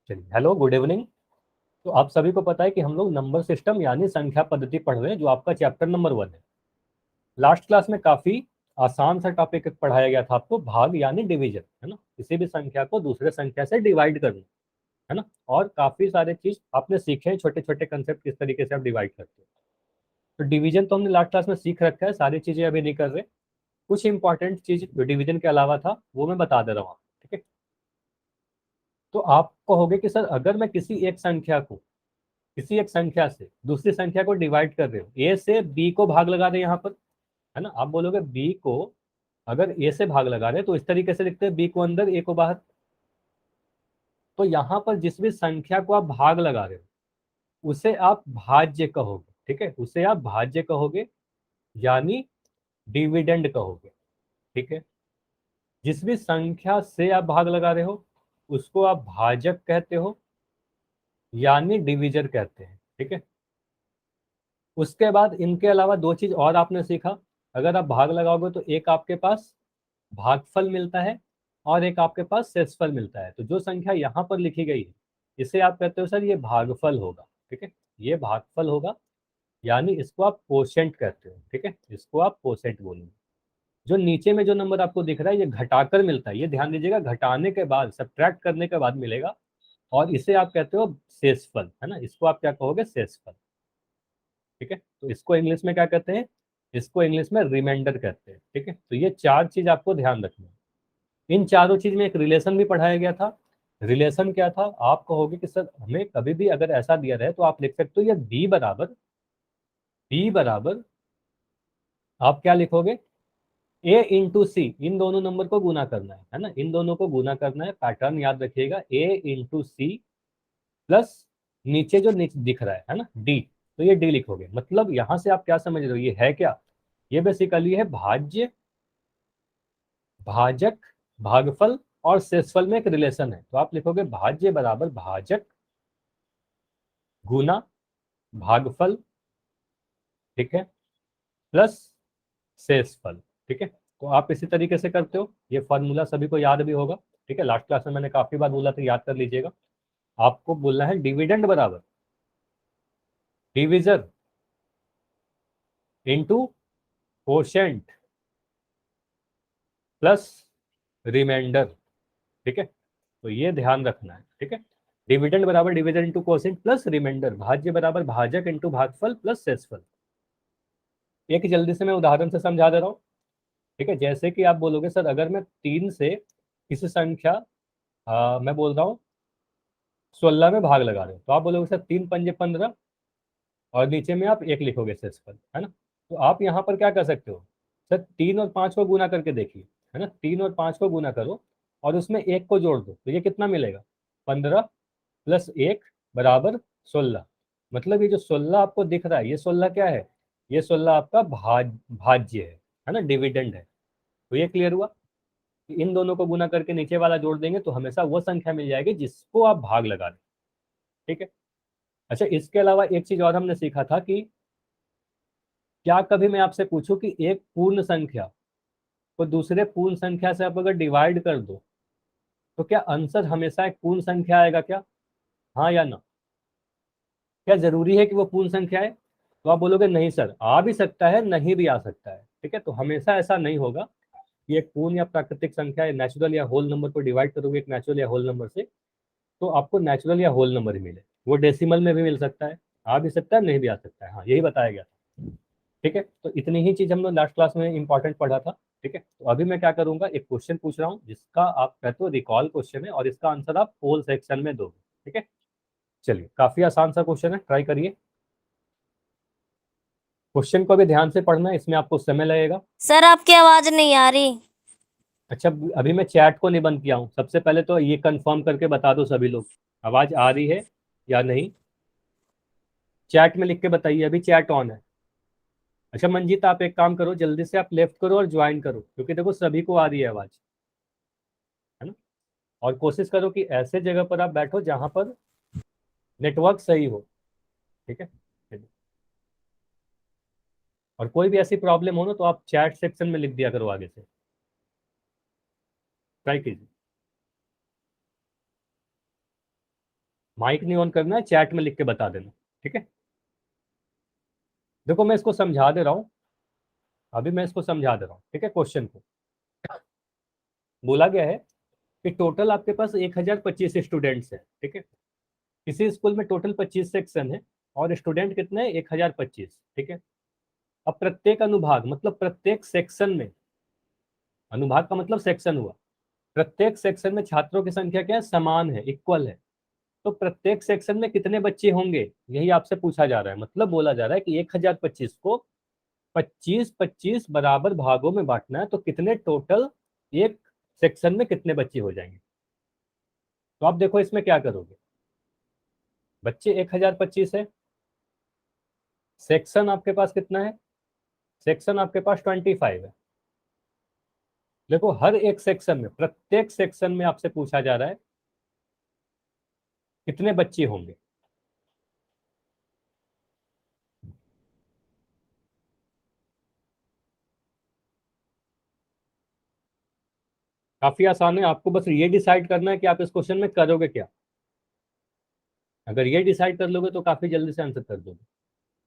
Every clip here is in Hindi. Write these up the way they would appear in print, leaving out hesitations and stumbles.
चलिए, हेलो, गुड इवनिंग। तो आप सभी को पता है कि हम लोग नंबर सिस्टम यानी संख्या पद्धति पढ़ रहे हैं, जो आपका चैप्टर नंबर 1 है। लास्ट क्लास में काफी आसान सा टॉपिक पढ़ाया गया था आपको, भाग यानी डिवीजन, है ना। किसी भी संख्या को दूसरे संख्या से डिवाइड करना, है ना। और काफी सारे चीज आपने सीखे हैं, छोटे छोटे कंसेप्ट किस तरीके से आप डिवाइड करते हो। तो डिवीजन तो हमने लास्ट क्लास में सीख रखा है, सारी चीजें अभी नहीं कर रहे। कुछ इंपॉर्टेंट चीज जो डिवीजन के अलावा था वो मैं बता दे रहा हूँ आपको, ठीक है। तो आप कहोगे कि सर, अगर मैं किसी एक संख्या से दूसरी संख्या को डिवाइड कर रहे हो, ए से बी को भाग लगा रहे हैं यहाँ पर, है ना। आप बोलोगे बी को अगर ए से भाग लगा रहे हैं तो इस तरीके से लिखते हैं, बी को अंदर ए को बाहर। तो यहाँ पर जिस भी संख्या को आप भाग लगा रहे हो उसे आप भाज्य कहोगे, ठीक है, उसे आप भाज्य कहोगे यानी डिविडेंड कहोगे, ठीक है। जिस भी संख्या से आप भाग लगा रहे हो उसको आप भाजक कहते हो यानी डिविजर कहते हैं, ठीक है। उसके बाद इनके अलावा दो चीज और आपने सीखा। अगर आप भाग लगाओगे तो एक आपके पास भागफल मिलता है और एक आपके पास शेषफल मिलता है। तो जो संख्या यहाँ पर लिखी गई है इसे आप कहते हो सर ये भागफल होगा, ठीक है, ये भागफल होगा यानी इसको आप कोशेंट कहते हो, ठीक है, इसको आप कोशेंट बोलेंगे। जो नीचे में जो नंबर आपको दिख रहा है ये घटाकर मिलता है, ये ध्यान दीजिएगा, घटाने के बाद सब्ट्रैक्ट करने के बाद मिलेगा। और इसे आप कहते हो शेषफल, है ना, इसको आप क्या कहोगे, शेषफल, ठीक है। तो इसको इंग्लिश में क्या कहते हैं, इसको इंग्लिश में रिमाइंडर कहते हैं, ठीक है। तो ये चार चीज आपको ध्यान रखनी है। इन चारों चीज में एक रिलेशन भी पढ़ाया गया था। रिलेशन क्या था, आप कहोगे कि सर हमें कभी भी अगर ऐसा दिया रहे तो आप लिख सकते हो ये बी बराबर आप क्या लिखोगे, ए इंटू सी, इन दोनों नंबर को गुना करना है ना, इन दोनों को गुना करना है। पैटर्न याद रखिएगा, ए इंटू सी प्लस नीचे जो नीचे दिख रहा है ना डी, तो ये डी लिखोगे। मतलब यहां से आप क्या समझ रहे हो, ये है क्या, ये बेसिकली है भाज्य, भाजक, भागफल और शेषफल में एक रिलेशन है। तो आप लिखोगे भाज्य बराबर भाजक गुना भागफल, ठीक है, प्लस शेषफल, ठीक है। तो आप इसी तरीके से करते हो, ये फॉर्मूला सभी को याद भी होगा, ठीक है। लास्ट क्लास में मैंने काफी बार बोला था, याद कर लीजिएगा। आपको बोलना है डिविडेंड बराबर divisor into quotient plus remainder, ठीक है। तो ये ध्यान रखना है, ठीक है। डिविडेंड बराबर division into quotient plus remainder, भाज्य बराबर भाजक इंटू भागफल प्लस शेषफल। एक जल्दी से मैं उदाहरण से समझा दे रहा हूँ, ठीक है। जैसे कि आप बोलोगे सर अगर मैं 3 से किसी संख्या मैं बोल रहा हूँ 16 में भाग लगा रहे हो, तो आप बोलोगे सर 3 पंजे 15 और नीचे में आप 1 लिखोगे शेषफल, है ना। तो आप यहाँ पर क्या कर सकते हो, सर 3 और 5 को गुना करके देखिए, है ना, 3 और 5 को गुना करो और उसमें 1 को जोड़ दो, तो ये कितना मिलेगा, 15 प्लस 1 बराबर 16। मतलब ये जो 16 आपको दिख रहा है ये 16 क्या है, ये 16 आपका भाज्य है ना, डिविडेंड है। तो ये क्लियर हुआ कि इन दोनों को गुना करके नीचे वाला जोड़ देंगे तो हमेशा वो संख्या मिल जाएगी जिसको आप भाग लगा दें, ठीक है। अच्छा, इसके अलावा एक चीज और हमने सीखा था कि क्या कभी मैं आपसे पूछूं कि एक पूर्ण संख्या को दूसरे पूर्ण संख्या से आप अगर डिवाइड कर दो तो क्या आंसर हमेशा एक पूर्ण संख्या आएगा क्या, हाँ या ना। क्या जरूरी है कि वो पूर्ण संख्या है, तो आप बोलोगे नहीं सर, आ भी सकता है नहीं भी आ सकता है, ठीक है। तो हमेशा ऐसा नहीं होगा कि एक पूर्ण या प्राकृतिक संख्या या नेचुरल या होल नंबर को डिवाइड करोगे एक नेचुरल या होल नंबर से तो आपको नेचुरल या होल नंबर ही मिले। वो डेसिमल में भी मिल सकता है, आ भी सकता है नहीं भी आ सकता है, हाँ यही बताया गया था, ठीक है। तो इतनी ही चीज हम लोग लास्ट क्लास में इंपॉर्टेंट पढ़ा था, ठीक है। तो अभी मैं क्या करूंगा, एक क्वेश्चन पूछ रहा हूँ जिसका आप कहते हो रिकॉल क्वेश्चन है और इसका आंसर आप पोल सेक्शन में दोगे, ठीक है। चलिए, काफी आसान सा क्वेश्चन है, ट्राई करिए। क्वेश्चन को भी ध्यान से पढ़ना है, इसमें आपको समय लगेगा। सर आपकी आवाज नहीं आ रही। अच्छा, अभी मैं चैट को नहीं बंद किया हूँ, सबसे पहले तो ये कंफर्म करके बता दो सभी लोग, आवाज आ रही है या नहीं। चैट में लिख के बताइए, अभी चैट ऑन है। अच्छा मंजीत, आप एक काम करो, जल्दी से आप लेफ्ट करो और ज्वाइन करो, क्योंकि देखो सभी को आ रही है आवाज, है ना। और कोशिश करो कि ऐसे जगह पर आप बैठो जहां पर नेटवर्क सही हो, ठीक है। चलिए। और कोई भी ऐसी प्रॉब्लम हो ना तो आप चैट सेक्शन में लिख दिया करो आगे से, ट्राई कीजिए। माइक नहीं ऑन करना है, चैट में लिख के बता देना, ठीक है। देखो मैं इसको समझा दे रहा हूँ, अभी मैं इसको समझा दे रहा हूँ, ठीक है। क्वेश्चन को बोला गया है कि टोटल आपके पास 1025 स्टूडेंट्स हैं, ठीक है। किसी स्कूल में टोटल 25 सेक्शन है और स्टूडेंट कितने हैं, 1025, ठीक है। अब प्रत्येक अनुभाग मतलब प्रत्येक सेक्शन में, अनुभाग का मतलब सेक्शन हुआ, प्रत्येक सेक्शन में छात्रों की संख्या क्या है, समान है, इक्वल है। तो प्रत्येक सेक्शन में कितने बच्चे होंगे, यही आपसे पूछा जा रहा है। मतलब बोला जा रहा है कि 1025 को 25-25 बराबर भागों में बांटना है, तो कितने टोटल एक सेक्शन में कितने बच्चे हो जाएंगे। तो आप देखो इसमें क्या करोगे, बच्चे 1025 है, सेक्शन आपके पास कितना है, सेक्शन आपके पास 25 है। देखो हर एक सेक्शन में, प्रत्येक सेक्शन में आपसे पूछा जा रहा है कितने बच्चे होंगे। काफी आसान है, आपको बस ये डिसाइड करना है कि आप इस क्वेश्चन में करोगे क्या। अगर ये डिसाइड कर लोगे तो काफी जल्दी से आंसर कर दोगे,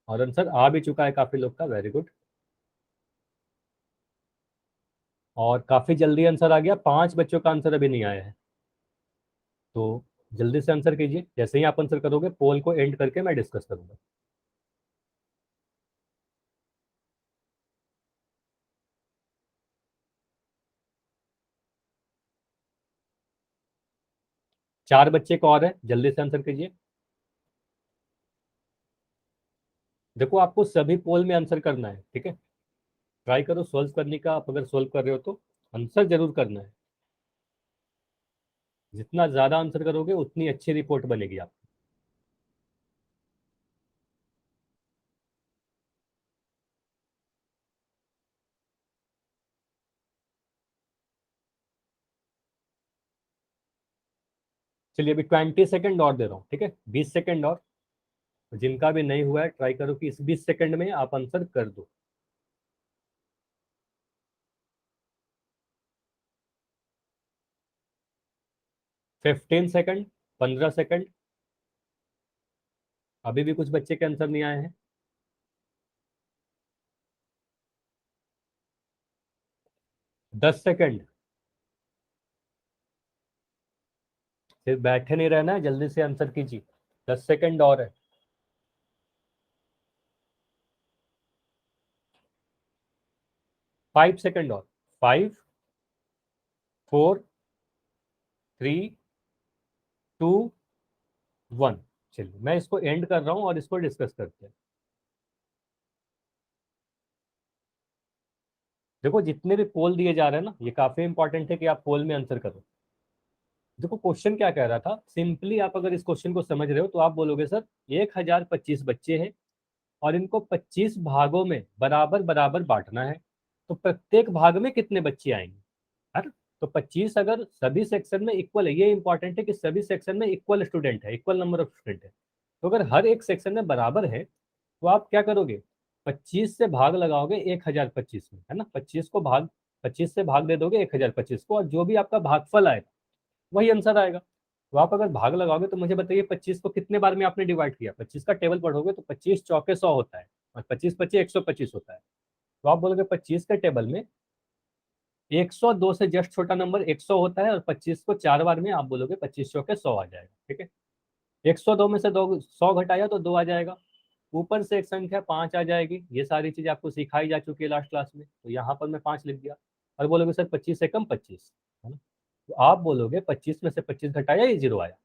और आंसर आ भी चुका है काफी लोग का, वेरी गुड। और काफी जल्दी आंसर आ गया, 5 बच्चों का आंसर अभी नहीं आया है, तो जल्दी से आंसर कीजिए। जैसे ही आप आंसर करोगे पोल को एंड करके मैं डिस्कस करूंगा। चार बच्चे को और है, जल्दी से आंसर कीजिए। देखो आपको सभी पोल में आंसर करना है, ठीक है। ट्राई करो सोल्व करने का, आप अगर सोल्व कर रहे हो तो आंसर जरूर करना है। जितना ज्यादा आंसर करोगे उतनी अच्छी रिपोर्ट बनेगी आप। चलिए अभी 20 सेकंड और दे रहा हूँ, ठीक है, 20 सेकंड और। जिनका भी नहीं हुआ है ट्राई करो कि इस 20 सेकंड में आप आंसर कर दो। 15 सेकंड, 15 सेकंड। अभी भी कुछ बच्चे के आंसर नहीं आए हैं। 10 सेकंड। सिर्फ बैठे नहीं रहना है, जल्दी से आंसर कीजिए। 10 सेकंड और है। 5 सेकंड और। 5, 4, 3, 2, 1। चलिए मैं इसको एंड कर रहा हूं और इसको डिस्कस करते हैं। देखो जितने भी पोल दिए जा रहे हैं ना, ये काफी इंपॉर्टेंट है कि आप पोल में आंसर करो। देखो क्वेश्चन क्या कह रहा था, सिंपली आप अगर इस क्वेश्चन को समझ रहे हो तो आप बोलोगे सर 1025 बच्चे हैं और इनको 25 भागों में बराबर बराबर बांटना है, तो प्रत्येक भाग में कितने बच्चे आएंगे, है ना। तो 25 अगर सभी सेक्शन में इक्वल है, ये इंपॉर्टेंट है कि सभी सेक्शन में इक्वल स्टूडेंट है, इक्वल नंबर ऑफ स्टूडेंट है। तो अगर हर एक सेक्शन में बराबर है तो आप क्या करोगे, 25 से भाग लगाओगे 1025 में, है ना। 25 से भाग दे दोगे 1025 को, और जो भी आपका भागफल आएगा वही आंसर आएगा। तो आप अगर भाग लगाओगे तो मुझे बताइए 25 को कितने बार में आपने डिवाइड किया। 25 का टेबल पढ़ोगे तो 25 चौके 100 होता है, और 25 25 125 होता है। तो आप बोलोगे 25 के टेबल में 102 से जस्ट छोटा नंबर 100 होता है, और 25 को 4 बार में आप बोलोगे 25 चौके 100 आ जाएगा, ठीक है। 102 में से दो 100 घटाया तो 2 आ जाएगा। ऊपर से एक संख्या 5 आ जाएगी। ये सारी चीजें आपको सिखाई जा चुकी है लास्ट क्लास में, तो यहाँ पर मैं 5 लिख दिया। और बोलोगे सर 25 से कम 25, है ना। तो आप बोलोगे 25 में से 25 घटाया, ये 0 आया।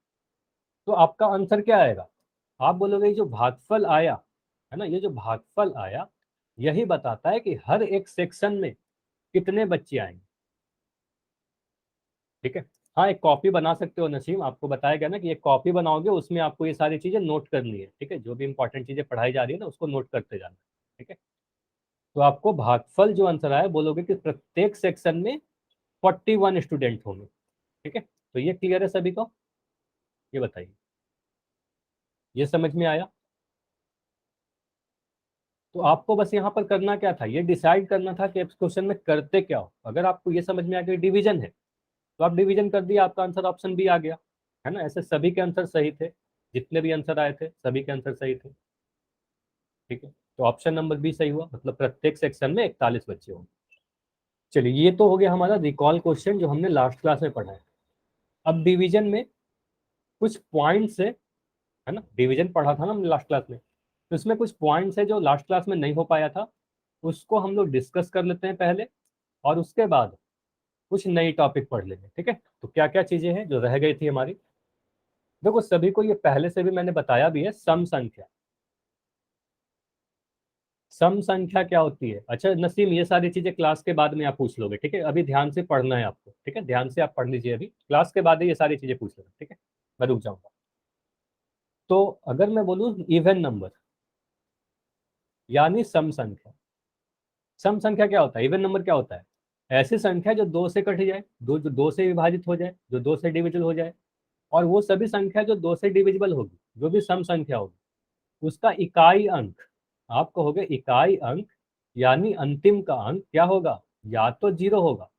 तो आपका आंसर क्या आएगा, आप बोलोगे ये जो भागफल आया, है ना, ये जो भागफल आया यही बताता है कि हर एक सेक्शन में कितने बच्चे आएंगे, ठीक है। हाँ एक कॉपी बना सकते हो नसीम, आपको बताया गया ना कि एक कॉपी बनाओगे, उसमें आपको ये सारी चीजें नोट करनी है, ठीक है। जो भी इंपॉर्टेंट चीजें पढ़ाई जा रही है ना उसको नोट करते जाना, ठीक है। तो आपको भागफल जो आंसर आया, बोलोगे कि प्रत्येक सेक्शन में 41 स्टूडेंट होंगे, ठीक है। तो ये क्लियर है सभी को, ये बताइए, ये समझ में आया। तो आपको बस यहाँ पर करना क्या था, ये डिसाइड करना था कि इस क्वेश्चन में करते क्या हो। अगर आपको ये समझ में आ गया डिवीजन है तो आप डिवीजन कर दिया, आपका आंसर ऑप्शन बी आ गया, है ना। ऐसे सभी के आंसर सही थे। जितने भी आंसर आए थे सभी के आंसर सही थे। ठीक है, तो ऑप्शन नंबर बी सही हुआ, मतलब प्रत्येक सेक्शन में 41 बच्चे होंगे। चलिए, ये तो हो गया हमारा रिकॉल क्वेश्चन जो हमने लास्ट क्लास में पढ़ा है। अब डिवीजन में कुछ पॉइंट्स है ना, डिवीजन पढ़ा था ना हमने लास्ट क्लास में, तो इसमें कुछ पॉइंट्स है जो लास्ट क्लास में नहीं हो पाया था, उसको हम लोग डिस्कस कर लेते हैं पहले, और उसके बाद कुछ नई टॉपिक पढ़ लेंगे। ठीक है, तो क्या क्या चीजें हैं जो रह गई थी हमारी। देखो, सभी को ये पहले से भी मैंने बताया भी है, सम संख्या। सम संख्या क्या होती है? अच्छा नसीम, ये सारी चीजें क्लास के बाद में आप पूछ लोगे, ठीक है? अभी ध्यान से पढ़ना है आपको, ठीक है? ध्यान से आप पढ़ लीजिए, अभी क्लास के बाद ही ये सारी चीजें पूछ लेना, ठीक है? मैं रुक जाऊंगा। तो अगर मैं बोलूँ इवन नंबर यानी सम संख्या, सम संख्या क्या होता है, इवन नंबर क्या होता है? ऐसी संख्या जो दो से कट जाए, जो दो से विभाजित हो जाए, जो दो से डिविजिबल हो जाए, और वो सभी संख्या जो दो से डिविजिबल होगी, जो भी सम संख्या होगी, उसका इकाई अंक, आप कहोगे इकाई अंक यानी अंतिम का अंक क्या होगा? या तो 0 होगा,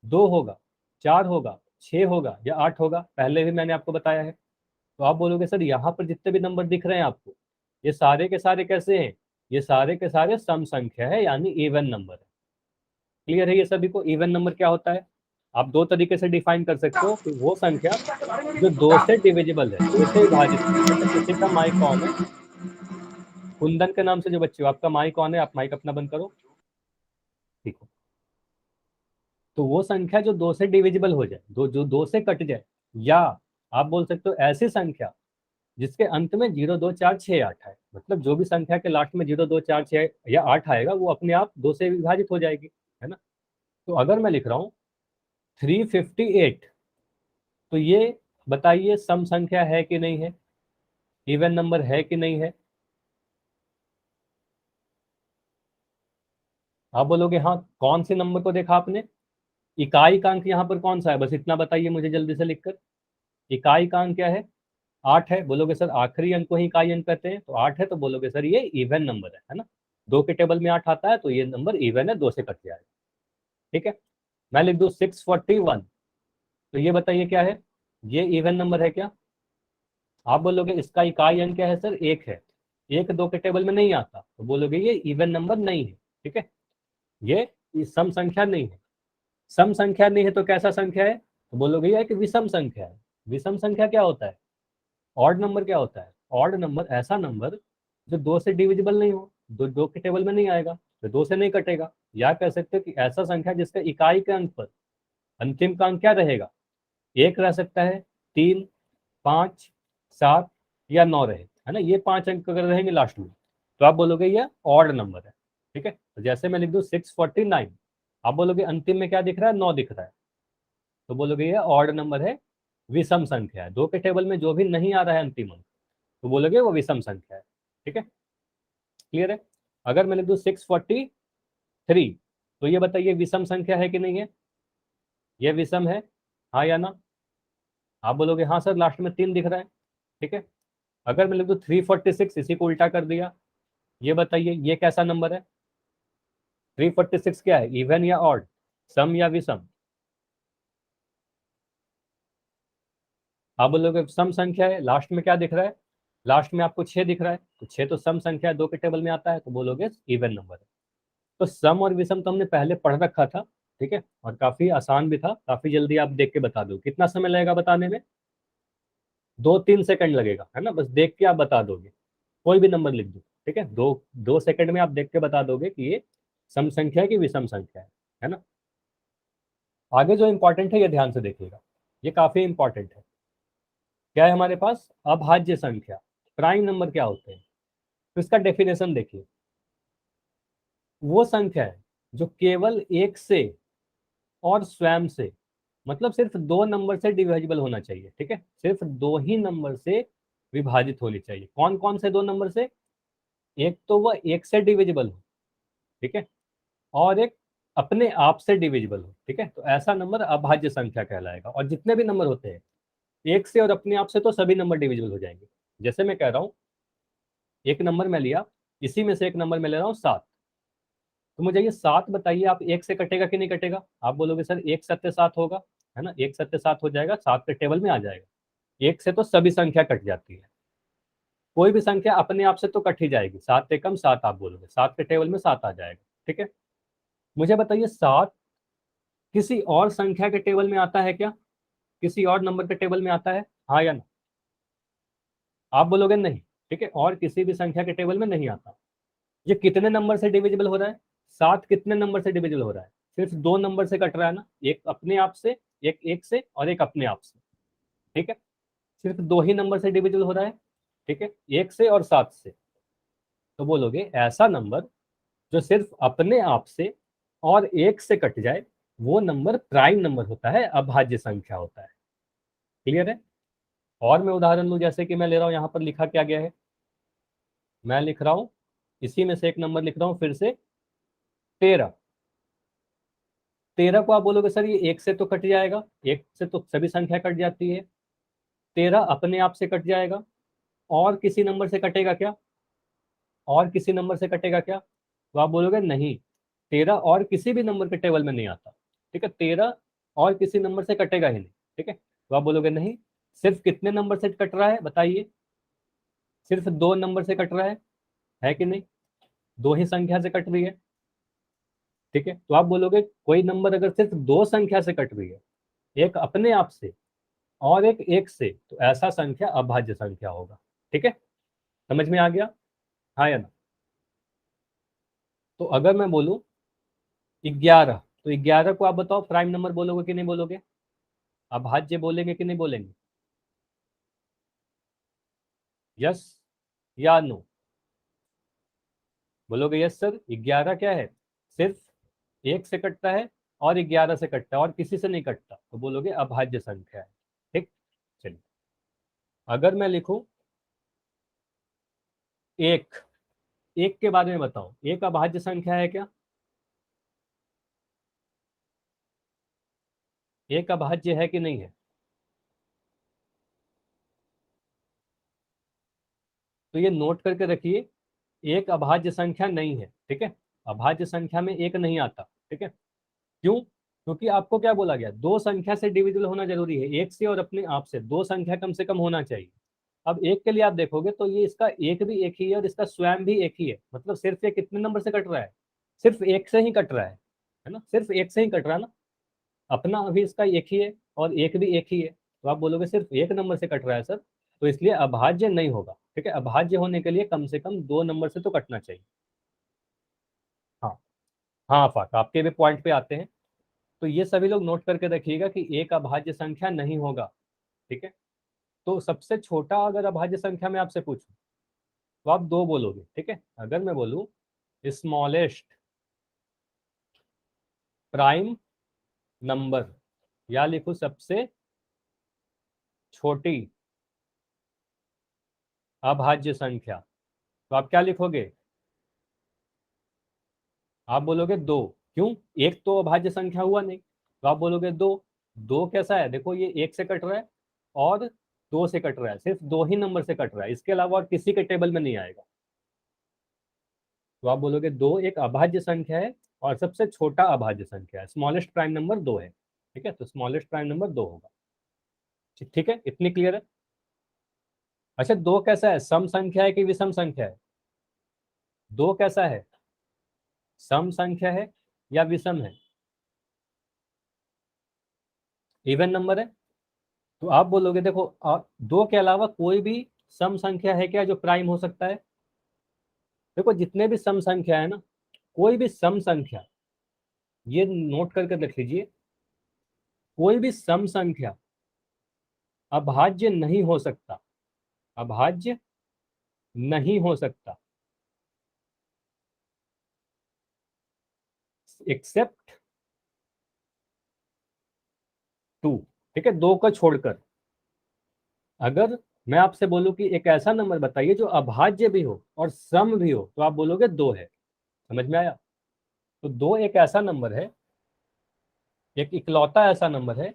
2 होगा, 4 होगा, 6 होगा, या 8 होगा। पहले भी मैंने आपको बताया है। तो आप बोलोगे सर यहाँ पर जितने भी नंबर दिख रहे हैं आपको, ये सारे के सारे कैसे हैं? ये सारे के सारे सम संख्या है, यानी इवन नंबर है। क्लियर है ये सभी को? इवन नंबर क्या होता है? आप दो तरीके से डिफाइन कर सकते हो कि वो संख्या जो दो से डिविजिबल है, दो से विभाजित है। अच्छा, किसी का माइक ऑन है? कुंदन के नाम से जो बच्चे हो, आपका माइक ऑन है, आप माइक अपना बंद करो। ठीक है, तो वो संख्या जो दो से डिविजिबल हो जाए, जो दो से कट जाए, या आप बोल सकते हो ऐसी संख्या जिसके अंत में 0 2 4 6 8 है, मतलब जो भी संख्या के लास्ट में 0 2 4 6 या 8 आएगा वो अपने आप दो से विभाजित हो जाएगी, है ना? तो अगर मैं लिख रहा हूँ 358, तो ये बताइए सम संख्या है कि नहीं है, इवन नंबर है कि नहीं है? आप बोलोगे हाँ। कौन से नंबर को देखा आपने? इकाई का अंक यहाँ पर कौन सा है, बस इतना बताइए मुझे जल्दी से लिखकर। इकाई का अंक क्या है? 8 है। बोलोगे सर आखिरी अंक को ही इकाई अंक कहते हैं, तो 8 है, तो बोलोगे सर ये इवन नंबर है ना? दो के टेबल में 8 आता है, तो ये नंबर इवन है, दो से कट जाएगा। ठीक है, मैं लिख दूं 641, तो ये बताइए क्या है, ये इवन नंबर है क्या? आप बोलोगे इसका इकाई अंक क्या है सर? 1 है। एक दो के टेबल में नहीं आता, तो बोलोगे ये इवन नंबर नहीं है। ठीक है, ये सम संख्या नहीं है। सम संख्या नहीं है तो कैसा संख्या है? तो बोलोगे ये कि विषम संख्या है। विषम संख्या क्या होता है? ऑड नंबर क्या होता है? ऑड नंबर ऐसा नंबर जो दो से डिविजिबल नहीं हो, दो के टेबल में नहीं आएगा, तो दो से नहीं कटेगा। या कह सकते हो कि ऐसा संख्या जिसका इकाई के अंक पर अंतिम का अंक क्या रहेगा? एक रह सकता है, 3, 5, 7 या 9 रहे, है ना? ये 5 अंक अगर रहेंगे लास्ट में, तो आप बोलोगे ये ऑड नंबर है। ठीक है, तो जैसे मैं लिख दूं 649, आप बोलोगे अंतिम में क्या दिख रहा है? 9 दिख रहा है, तो बोलोगे ये ऑड नंबर है, विषम संख्या है। दो के टेबल में जो भी नहीं आ रहा है अंतिम अंक, तो बोलोगे वो विषम संख्या है। ठीक है, क्लियर है? अगर मैं लिख दूं 643, तो ये बताइए विषम संख्या है कि नहीं है? ये विषम है, हाँ या ना? आप बोलोगे हाँ सर, लास्ट में 3 दिख रहा है। ठीक है, अगर मैं लिख दूं 346, इसी को उल्टा कर दिया, ये बताइए ये कैसा नंबर है? 346 क्या है, इवन या ऑड, सम या विषम? आप बोलोगे सम संख्या है, लास्ट में क्या दिख रहा है? लास्ट में आपको 6 दिख रहा है, तो 6 तो सम संख्या है, दो के टेबल में आता है, तो बोलोगे इवन नंबर है। तो सम और विषम तो हमने पहले पढ़ रखा था। ठीक है, और काफी आसान भी था, काफी जल्दी आप देख के बता दो। कितना समय लगेगा बताने में? 2-3 सेकंड लगेगा, है ना? बस देख के आप बता दोगे, कोई भी नंबर लिख दो। ठीक है, दो दो सेकंड में आप देख के बता दोगे कि ये सम संख्या है कि विषम संख्या है ना? आगे जो इंपॉर्टेंट है ये ध्यान से देखिएगा, ये काफी इंपॉर्टेंट है। क्या है हमारे पास? अभाज्य संख्या, प्राइम नंबर क्या होते हैं? तो इसका डेफिनेशन देखिए, वो संख्या है जो केवल एक से और स्वयं से, मतलब सिर्फ दो नंबर से डिविजिबल होना चाहिए। ठीक है, सिर्फ दो ही नंबर से विभाजित होनी चाहिए। कौन कौन से दो नंबर से? एक तो वह एक से डिविजिबल हो, ठीक है, और एक अपने आप से डिविजिबल हो। ठीक है, तो ऐसा नंबर अभाज्य संख्या कहलाएगा। और जितने भी नंबर होते हैं एक से और अपने आप से, तो सभी नंबर डिविजिबल हो जाएंगे। जैसे मैं कह रहा हूँ, एक नंबर मैं लिया, इसी में से एक नंबर मैं ले रहा हूँ 7, तो मुझे ये 7 बताइए, आप एक से कटेगा कि नहीं कटेगा? आप बोलोगे सर एक सत्य 7 होगा, है ना? एक सत्य 7 हो जाएगा, 7 के टेबल में आ जाएगा। एक से तो सभी संख्या कट जाती है। कोई भी संख्या अपने आप से तो कट ही जाएगी, 7 एकम 7 आप बोलोगे, 7 के टेबल में 7 आ जाएगा। ठीक है, मुझे बताइए 7 किसी और संख्या के टेबल में आता है क्या? किसी और नंबर के टेबल में आता है, हाँ या ना? आप बोलोगे नहीं। ठीक है, और किसी भी संख्या के टेबल में नहीं आता। ये कितने नंबर से डिविजिबल हो रहा है? 7 कितने नंबर से डिविजिबल हो रहा है? सिर्फ 2 नंबर से कट रहा है ना, एक अपने आप से, एक एक से, और एक अपने आप से। ठीक है, सिर्फ 2 ही नंबर से डिविजिबल हो रहा है। ठीक है, 1 से और 7 से। तो बोलोगे ऐसा नंबर जो सिर्फ अपने आप से और 1 से कट जाए, वो नंबर प्राइम नंबर होता है, अभाज्य संख्या होता है। क्लियर है? और मैं उदाहरण लूं, जैसे कि मैं ले रहा हूं, यहां पर लिखा क्या गया है, मैं लिख रहा हूं, इसी में से एक नंबर लिख रहा हूं फिर से, 13। 13 को आप बोलोगे सर ये 1 से तो कट जाएगा, 1 से तो सभी संख्या कट जाती है। 13 अपने आप से कट जाएगा, और किसी नंबर से कटेगा क्या? और किसी नंबर से कटेगा क्या? तो आप बोलोगे नहीं, 13 और किसी भी नंबर के टेबल में नहीं आता। ठीक है, 13 और किसी नंबर से कटेगा ही नहीं। ठीक है, तो आप बोलोगे नहीं, सिर्फ कितने नंबर से कट रहा है बताइए? सिर्फ 2 नंबर से कट रहा है कि नहीं? 2 ही संख्या से कट रही है। ठीक है, तो आप बोलोगे कोई नंबर अगर सिर्फ 2 संख्या से कट रही है, एक अपने आप से और एक एक से, तो ऐसा संख्या अभाज्य संख्या होगा। ठीक है, समझ में आ गया, हाँ या ना? तो अगर मैं बोलूं 11, तो 11 को आप बताओ प्राइम नंबर बोलोगे कि नहीं बोलोगे? अभाज्य बोलेंगे कि नहीं बोलेंगे? यस या नो? बोलोगे यस सर, 11 क्या है, सिर्फ 1 से कटता है और 11 से कटता है और किसी से नहीं कटता, तो बोलोगे अभाज्य संख्या है। ठीक, चलिए अगर मैं लिखूं एक, एक के बारे में बताओ, एक अभाज्य संख्या है क्या? एक अभाज्य है कि नहीं है? तो ये नोट करके रखिए, एक अभाज्य संख्या नहीं है। ठीक है, अभाज्य संख्या में एक नहीं आता। ठीक है, क्यों? क्योंकि आपको क्या बोला गया, 2 संख्या से डिविजिबल होना जरूरी है, एक से और अपने आप से 2 संख्या कम से कम होना चाहिए। अब एक के लिए आप देखोगे तो ये इसका एक भी एक ही है और इसका स्वयं भी एक ही है, मतलब सिर्फ ये कितने नंबर से कट रहा है? सिर्फ एक से ही कट रहा है ना, सिर्फ एक से ही कट रहा है ना, अपना अभी इसका एक ही है और एक भी एक ही है, तो आप बोलोगे सिर्फ एक नंबर से कट रहा है सर, तो इसलिए अभाज्य नहीं होगा। ठीक है, अभाज्य होने के लिए कम से कम 2 नंबर से तो कटना चाहिए। हाँ, हाँ फाक आपके भी पॉइंट पे आते हैं। तो ये सभी लोग नोट करके रखिएगा कि एक अभाज्य संख्या नहीं होगा। ठीक है, तो सबसे छोटा अगर अभाज्य संख्या में आपसे पूछूं तो आप 2 बोलोगे। ठीक है, अगर मैं बोलूं स्मॉलेस्ट प्राइम नंबर, या लिखूं सबसे छोटी अभाज्य संख्या, तो आप क्या लिखोगे? आप बोलोगे 2। क्यों? एक तो अभाज्य संख्या हुआ नहीं, तो आप बोलोगे 2। 2 कैसा है, देखो ये 1 से कट रहा है और 2 से कट रहा है, सिर्फ 2 ही नंबर से कट रहा है, इसके अलावा और किसी के टेबल में नहीं आएगा। तो आप बोलोगे 2 एक अभाज्य संख्या है और सबसे छोटा अभाज्य संख्या है, स्मॉलेस्ट प्राइम नंबर 2 है। ठीक है, तो स्मॉलेस्ट प्राइम नंबर 2 होगा। ठीक है, इतनी क्लियर है? अच्छा, 2 कैसा है, सम संख्या है कि विषम संख्या है? 2 कैसा है, सम संख्या है या विषम है? इवन नंबर है। तो आप बोलोगे देखो 2 के अलावा कोई भी सम संख्या है क्या जो प्राइम हो सकता है? देखो जितने भी सम संख्या है ना, कोई भी सम संख्या, ये नोट करके रख लीजिए, कोई भी सम संख्या अभाज्य नहीं हो सकता, अभाज्य नहीं हो सकता एक्सेप्ट 2। ठीक है, 2 का छोड़कर। अगर मैं आपसे बोलूं कि एक ऐसा नंबर बताइए जो अभाज्य भी हो और सम भी हो, तो आप बोलोगे 2 है। समझ में आया? तो 2 एक ऐसा नंबर है, एक इकलौता ऐसा नंबर है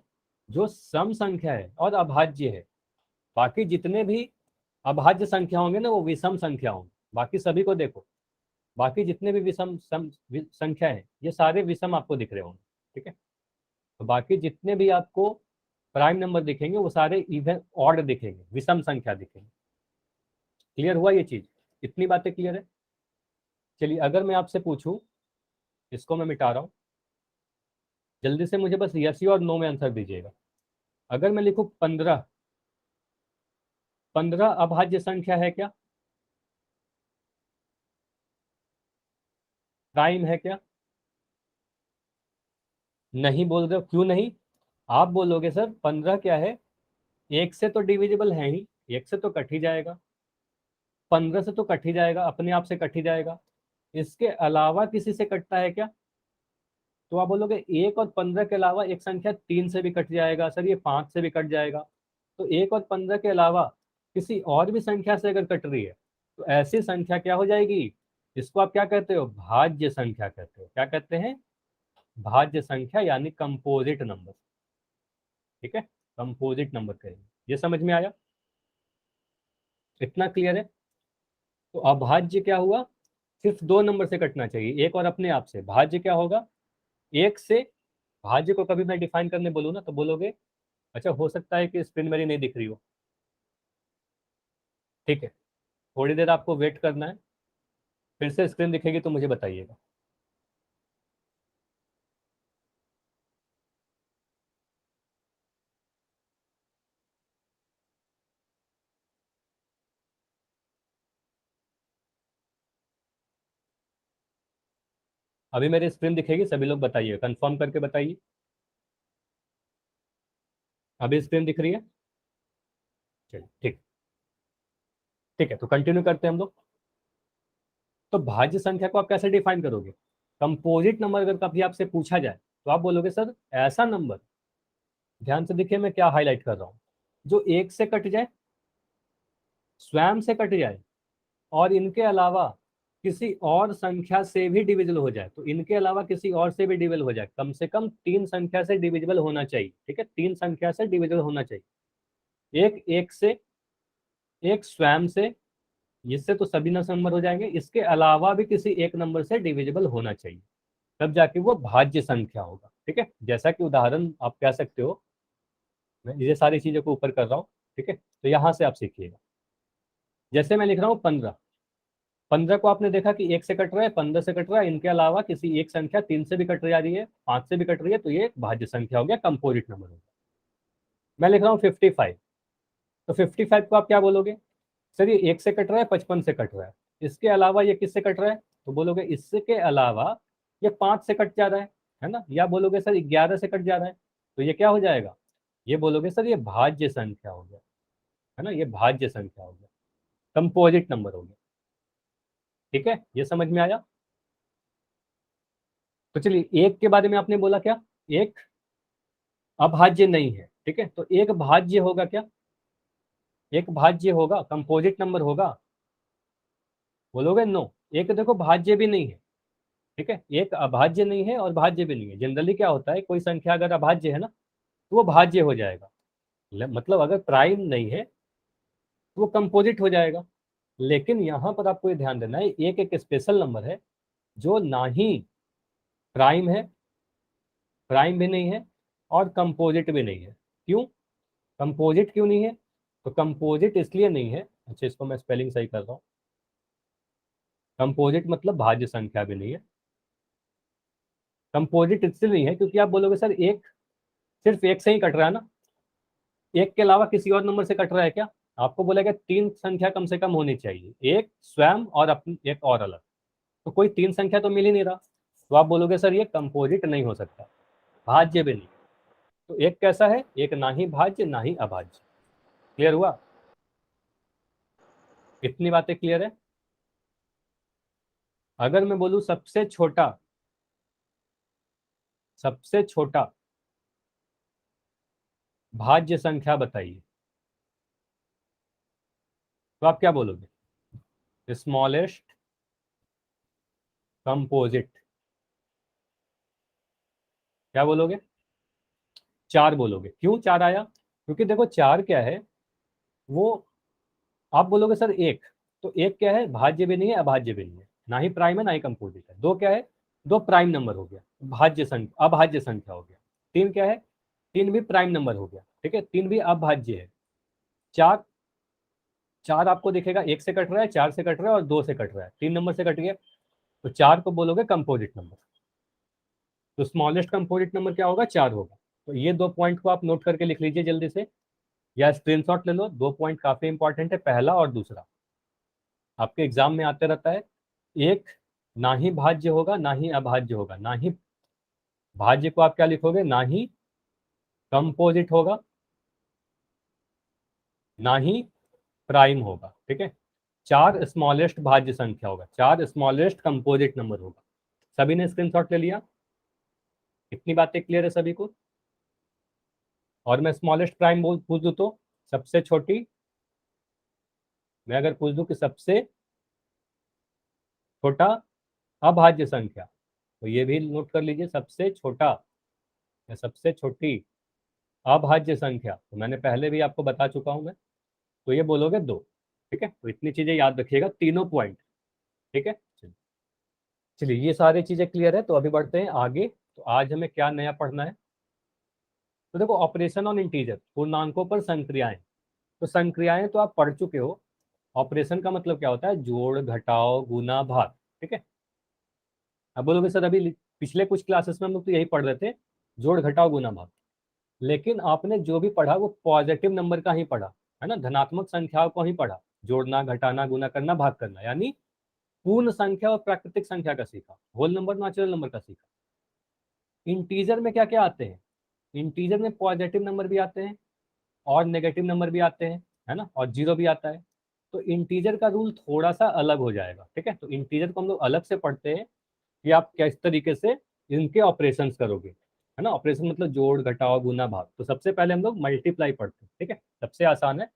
जो सम संख्या है और अभाज्य है। बाकी जितने भी अभाज्य संख्या होंगे ना, वो विषम संख्या होंगे। बाकी सभी को देखो, बाकी जितने भी संख्या है, ये सारे विषम आपको दिख रहे होंगे। ठीक है, तो बाकी जितने भी आपको प्राइम नंबर दिखेंगे वो सारे इवन ऑड दिखेंगे, विषम संख्या दिखेंगे। क्लियर हुआ ये चीज? इतनी बातें क्लियर है? चलिए अगर मैं आपसे पूछूं, इसको मैं मिटा रहा हूं, जल्दी से मुझे बस यस और नो में आंसर दीजिएगा। अगर मैं लिखूं 15, 15 अभाज्य संख्या है क्या? प्राइम है क्या? नहीं बोल रहे हो, क्यों नहीं? आप बोलोगे सर 15 क्या है, एक से तो डिविजिबल है ही, एक से तो कट ही जाएगा, 15 से तो कट ही जाएगा, अपने आप से कट ही जाएगा, इसके अलावा किसी से कटता है क्या? तो आप बोलोगे 1 और 15 के अलावा एक संख्या 3 से भी कट जाएगा सर, ये 5 से भी कट जाएगा। तो 1 और 15 के अलावा किसी और भी संख्या से अगर कट रही है तो ऐसी संख्या क्या हो जाएगी? इसको आप क्या कहते हो? भाज्य संख्या कहते हो। क्या कहते हैं? भाज्य संख्या, यानी कंपोजिट नंबर। ठीक है, कंपोजिट नंबर कहेंगे। ये समझ में आया? इतना क्लियर है? तो अभाज्य क्या हुआ? सिर्फ दो नंबर से कटना चाहिए, एक और अपने आप से। भाज्य क्या होगा? एक से। भाज्य को कभी मैं डिफाइन करने बोलूँ ना तो बोलोगे अच्छा हो सकता है कि स्क्रीन मेरी नहीं दिख रही हो, ठीक है, थोड़ी देर आपको वेट करना है, फिर से स्क्रीन दिखेगी तो मुझे बताइएगा। अभी मेरी स्क्रीन दिखेगी, सभी लोग बताइए, कंफर्म करके बताइए। अभी स्क्रीन दिख रही है? चलिए ठीक, ठीक है, तो कंटिन्यू करते हैं हम लोग। तो भाज्य संख्या को आप कैसे डिफाइन करोगे? कंपोजिट नंबर अगर कभी आपसे पूछा जाए तो आप बोलोगे सर ऐसा नंबर, ध्यान से देखिए मैं क्या हाईलाइट कर रहा हूं, जो एक से कट जाए, स्वयं से कट जाए, और इनके अलावा किसी और संख्या से भी डिविजिबल हो जाए। तो इनके अलावा किसी और से भी डिविजिबल हो जाए, कम से कम तीन संख्या से डिविजिबल होना चाहिए। ठीक है, तीन संख्या से डिविजिबल होना चाहिए। एक एक से, एक स्वयं से, इससे तो सभी नंबर हो जाएंगे, इसके अलावा भी किसी एक नंबर से डिविजिबल होना चाहिए, तब जाके वो भाज्य संख्या होगा। ठीक है, जैसा कि उदाहरण आप कह सकते हो, मैं ये सारी चीजों को ऊपर कर रहा हूँ। ठीक है, तो यहां से आप सीखिएगा। जैसे मैं लिख रहा हूँ 15, 15 को आपने देखा कि एक से कट रहा है, 15 से कट रहा है, इनके अलावा किसी एक संख्या 3 से भी कट जा रही है, 5 से भी कट रही है, तो ये भाज्य संख्या हो गया, कंपोजिट नंबर हो गया। मैं लिख रहा हूँ 55, तो 55 को आप क्या बोलोगे? सर ये एक से कट रहा है, 55 से कट रहा है, इसके अलावा ये किससे कट रहा है? तो बोलोगे इसके अलावा ये 5 से कट जा रहा है ना? या बोलोगे सर 11 से कट जा रहा है, तो ये क्या हो जाएगा? ये बोलोगे सर ये भाज्य संख्या हो गया, है ना, ये भाज्य संख्या हो गया, कंपोजिट नंबर हो गया। ठीक है, ये समझ में आया? तो चलिए एक के बारे में आपने बोला क्या? एक अभाज्य नहीं है। ठीक है, तो एक भाज्य होगा क्या? एक भाज्य होगा, कंपोजिट नंबर होगा? बोलोगे नो। एक देखो भाज्य भी नहीं है। ठीक है, एक अभाज्य नहीं है और भाज्य भी नहीं है। जनरली क्या होता है, कोई संख्या अगर अभाज्य है ना तो वो भाज्य हो जाएगा, मतलब अगर प्राइम नहीं है तो वो कंपोजिट हो जाएगा। लेकिन यहाँ पर आपको ये ध्यान देना है, एक एक स्पेशल नंबर है जो ना ही प्राइम है, प्राइम भी नहीं है, और कंपोजिट भी नहीं है। क्यों कंपोजिट क्यों नहीं है? तो कंपोजिट इसलिए नहीं है, अच्छा इसको मैं स्पेलिंग सही कर रहा हूँ, कंपोजिट मतलब भाज्य संख्या भी नहीं है। कंपोजिट इसलिए नहीं है क्योंकि आप बोलोगे सर एक, सिर्फ एक से ही कट रहा है ना, एक के अलावा किसी और नंबर से कट रहा है क्या? आपको बोलेगा तीन संख्या कम से कम होनी चाहिए, एक स्वयं और अपनी एक और अलग, तो कोई तीन संख्या तो मिल ही नहीं रहा, तो आप बोलोगे सर ये कंपोजिट नहीं हो सकता, भाज्य भी नहीं। तो एक कैसा है? एक ना ही भाज्य ना ही अभाज्य। क्लियर हुआ? इतनी बातें क्लियर है? अगर मैं बोलूं सबसे छोटा, सबसे छोटा भाज्य संख्या बताइए, तो आप क्या बोलोगे? स्मॉलेस्ट कंपोजिट, क्या बोलोगे? चार बोलोगे। क्यों चार आया? क्योंकि देखो चार क्या है, वो आप बोलोगे सर एक, तो एक क्या है? भाज्य भी नहीं है अभाज्य भी नहीं है, ना ही प्राइम है ना ही कंपोजिट है। दो क्या है? दो प्राइम नंबर हो गया, भाज्य संख्या, अभाज्य संख्या हो गया। तीन क्या है? तीन भी प्राइम नंबर हो गया। ठीक है, तीन भी अभाज्य है। चार 4 आपको दिखेगा 1 से कट रहा है, 4 से कट रहा है और 2 से कट रहा है, 3 नंबर से कट गया, तो 4 को बोलोगे कंपोजिट नंबर। तो स्मॉलेस्ट कंपोजिट नंबर क्या होगा? 4 होगा। तो ये 2 पॉइंट को आप नोट करके लिख लीजिए जल्दी से, या स्क्रीनशॉट ले लो। 2 पॉइंट काफी इंपॉर्टेंट है, पहला और दूसरा आपके एग्जाम में आते रहता है। एक, ना ही भाज्य होगा ना ही अभाज्य होगा। ना ही भाज्य को आप क्या लिखोगे? ना ही कंपोजिट होगा ना ही प्राइम होगा, ठीक है। 4 स्मॉलेस्ट भाज्य संख्या होगा, 4 स्मॉलेस्ट कंपोजिट नंबर होगा। सभी ने स्क्रीनशॉट ले लिया? इतनी बातें क्लियर है सभी को? और मैं स्मॉलेस्ट प्राइम बोल पूछ दूं तो सबसे छोटी, मैं अगर पूछ दूं कि सबसे छोटा अभाज्य संख्या, तो ये भी नोट कर लीजिए, सबसे छोटा या सबसे छोटी अभाज्य संख्या, तो मैंने पहले भी आपको बता चुका हूं मैं, तो ये बोलोगे 2, ठीक है। तो इतनी चीजें याद रखिएगा, तीनों पॉइंट, ठीक है। चलिए ये सारी चीजें क्लियर है, तो अभी बढ़ते हैं आगे। तो आज हमें क्या नया पढ़ना है? तो देखो, ऑपरेशन ऑन इंटीजर, पूर्णांकों पर संक्रियाएं। तो संक्रियाएं तो आप पढ़ चुके हो। ऑपरेशन का मतलब क्या होता है? जोड़, घटाव, गुना, भाग, ठीक है। अब बोलोगे सर अभी पिछले कुछ क्लासेस में हम लोग तो यही पढ़ रहे थे, जोड़, घटाव, गुना, भाग। लेकिन आपने जो भी पढ़ा वो पॉजिटिव नंबर का ही पढ़ा, है ना, धनात्मक संख्याओं को ही पढ़ा। जोड़ना, घटाना, गुना करना, भाग करना, यानी पूर्ण संख्या और प्राकृतिक संख्या का सीखा, होल नंबर, नेचुरल नंबर का सीखा। इंटीजर में क्या क्या आते हैं? इंटीजर में पॉजिटिव नंबर भी आते हैं और नेगेटिव नंबर भी आते हैं, है ना, और जीरो भी आता है। तो इंटीजर का रूल थोड़ा सा अलग हो जाएगा, ठीक है। तो इंटीजर को हम लोग अलग से पढ़ते हैं कि आप किस तरीके से इनके ऑपरेशन करोगे, है ना। ऑपरेशन मतलब जोड़, घटाव, गुना, भाग। तो सबसे पहले हम लोग मल्टीप्लाई पढ़ते हैं, ठीक है। सबसे आसान है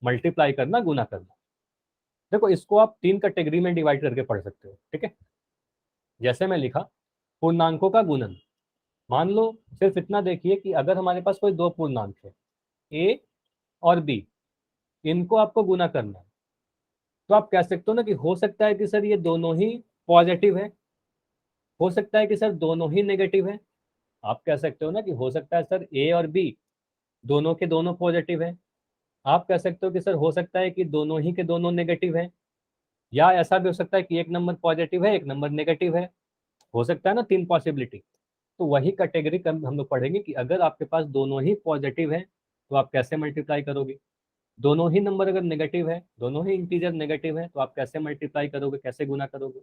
मल्टीप्लाई करना, गुना करना। देखो, इसको आप 3 कैटेगरी में डिवाइड करके पढ़ सकते हो, ठीक है। जैसे मैं लिखा, पूर्णांकों का गुणन। मान लो, सिर्फ इतना देखिए कि अगर हमारे पास कोई 2 पूर्णांक है, ए और बी, इनको आपको गुना करना है, तो आप कह सकते हो ना कि हो सकता है कि सर ये दोनों ही पॉजिटिव है, हो सकता है कि सर दोनों ही नेगेटिव है। आप कह सकते हो ना कि हो सकता है सर ए और बी दोनों के दोनों पॉजिटिव है। आप कह सकते हो कि सर हो सकता है कि दोनों ही के दोनों नेगेटिव है, या ऐसा भी हो सकता है कि एक नंबर पॉजिटिव है, एक नंबर नेगेटिव है। हो सकता है ना, 3 पॉसिबिलिटी। तो वही कैटेगरी हम लोग पढ़ेंगे कि अगर आपके पास दोनों ही पॉजिटिव है तो आप कैसे मल्टीप्लाई करोगे। दोनों ही नंबर अगर नेगेटिव है, दोनों ही इंटीजर नेगेटिव है, तो आप कैसे मल्टीप्लाई करोगे, कैसे गुना करोगे।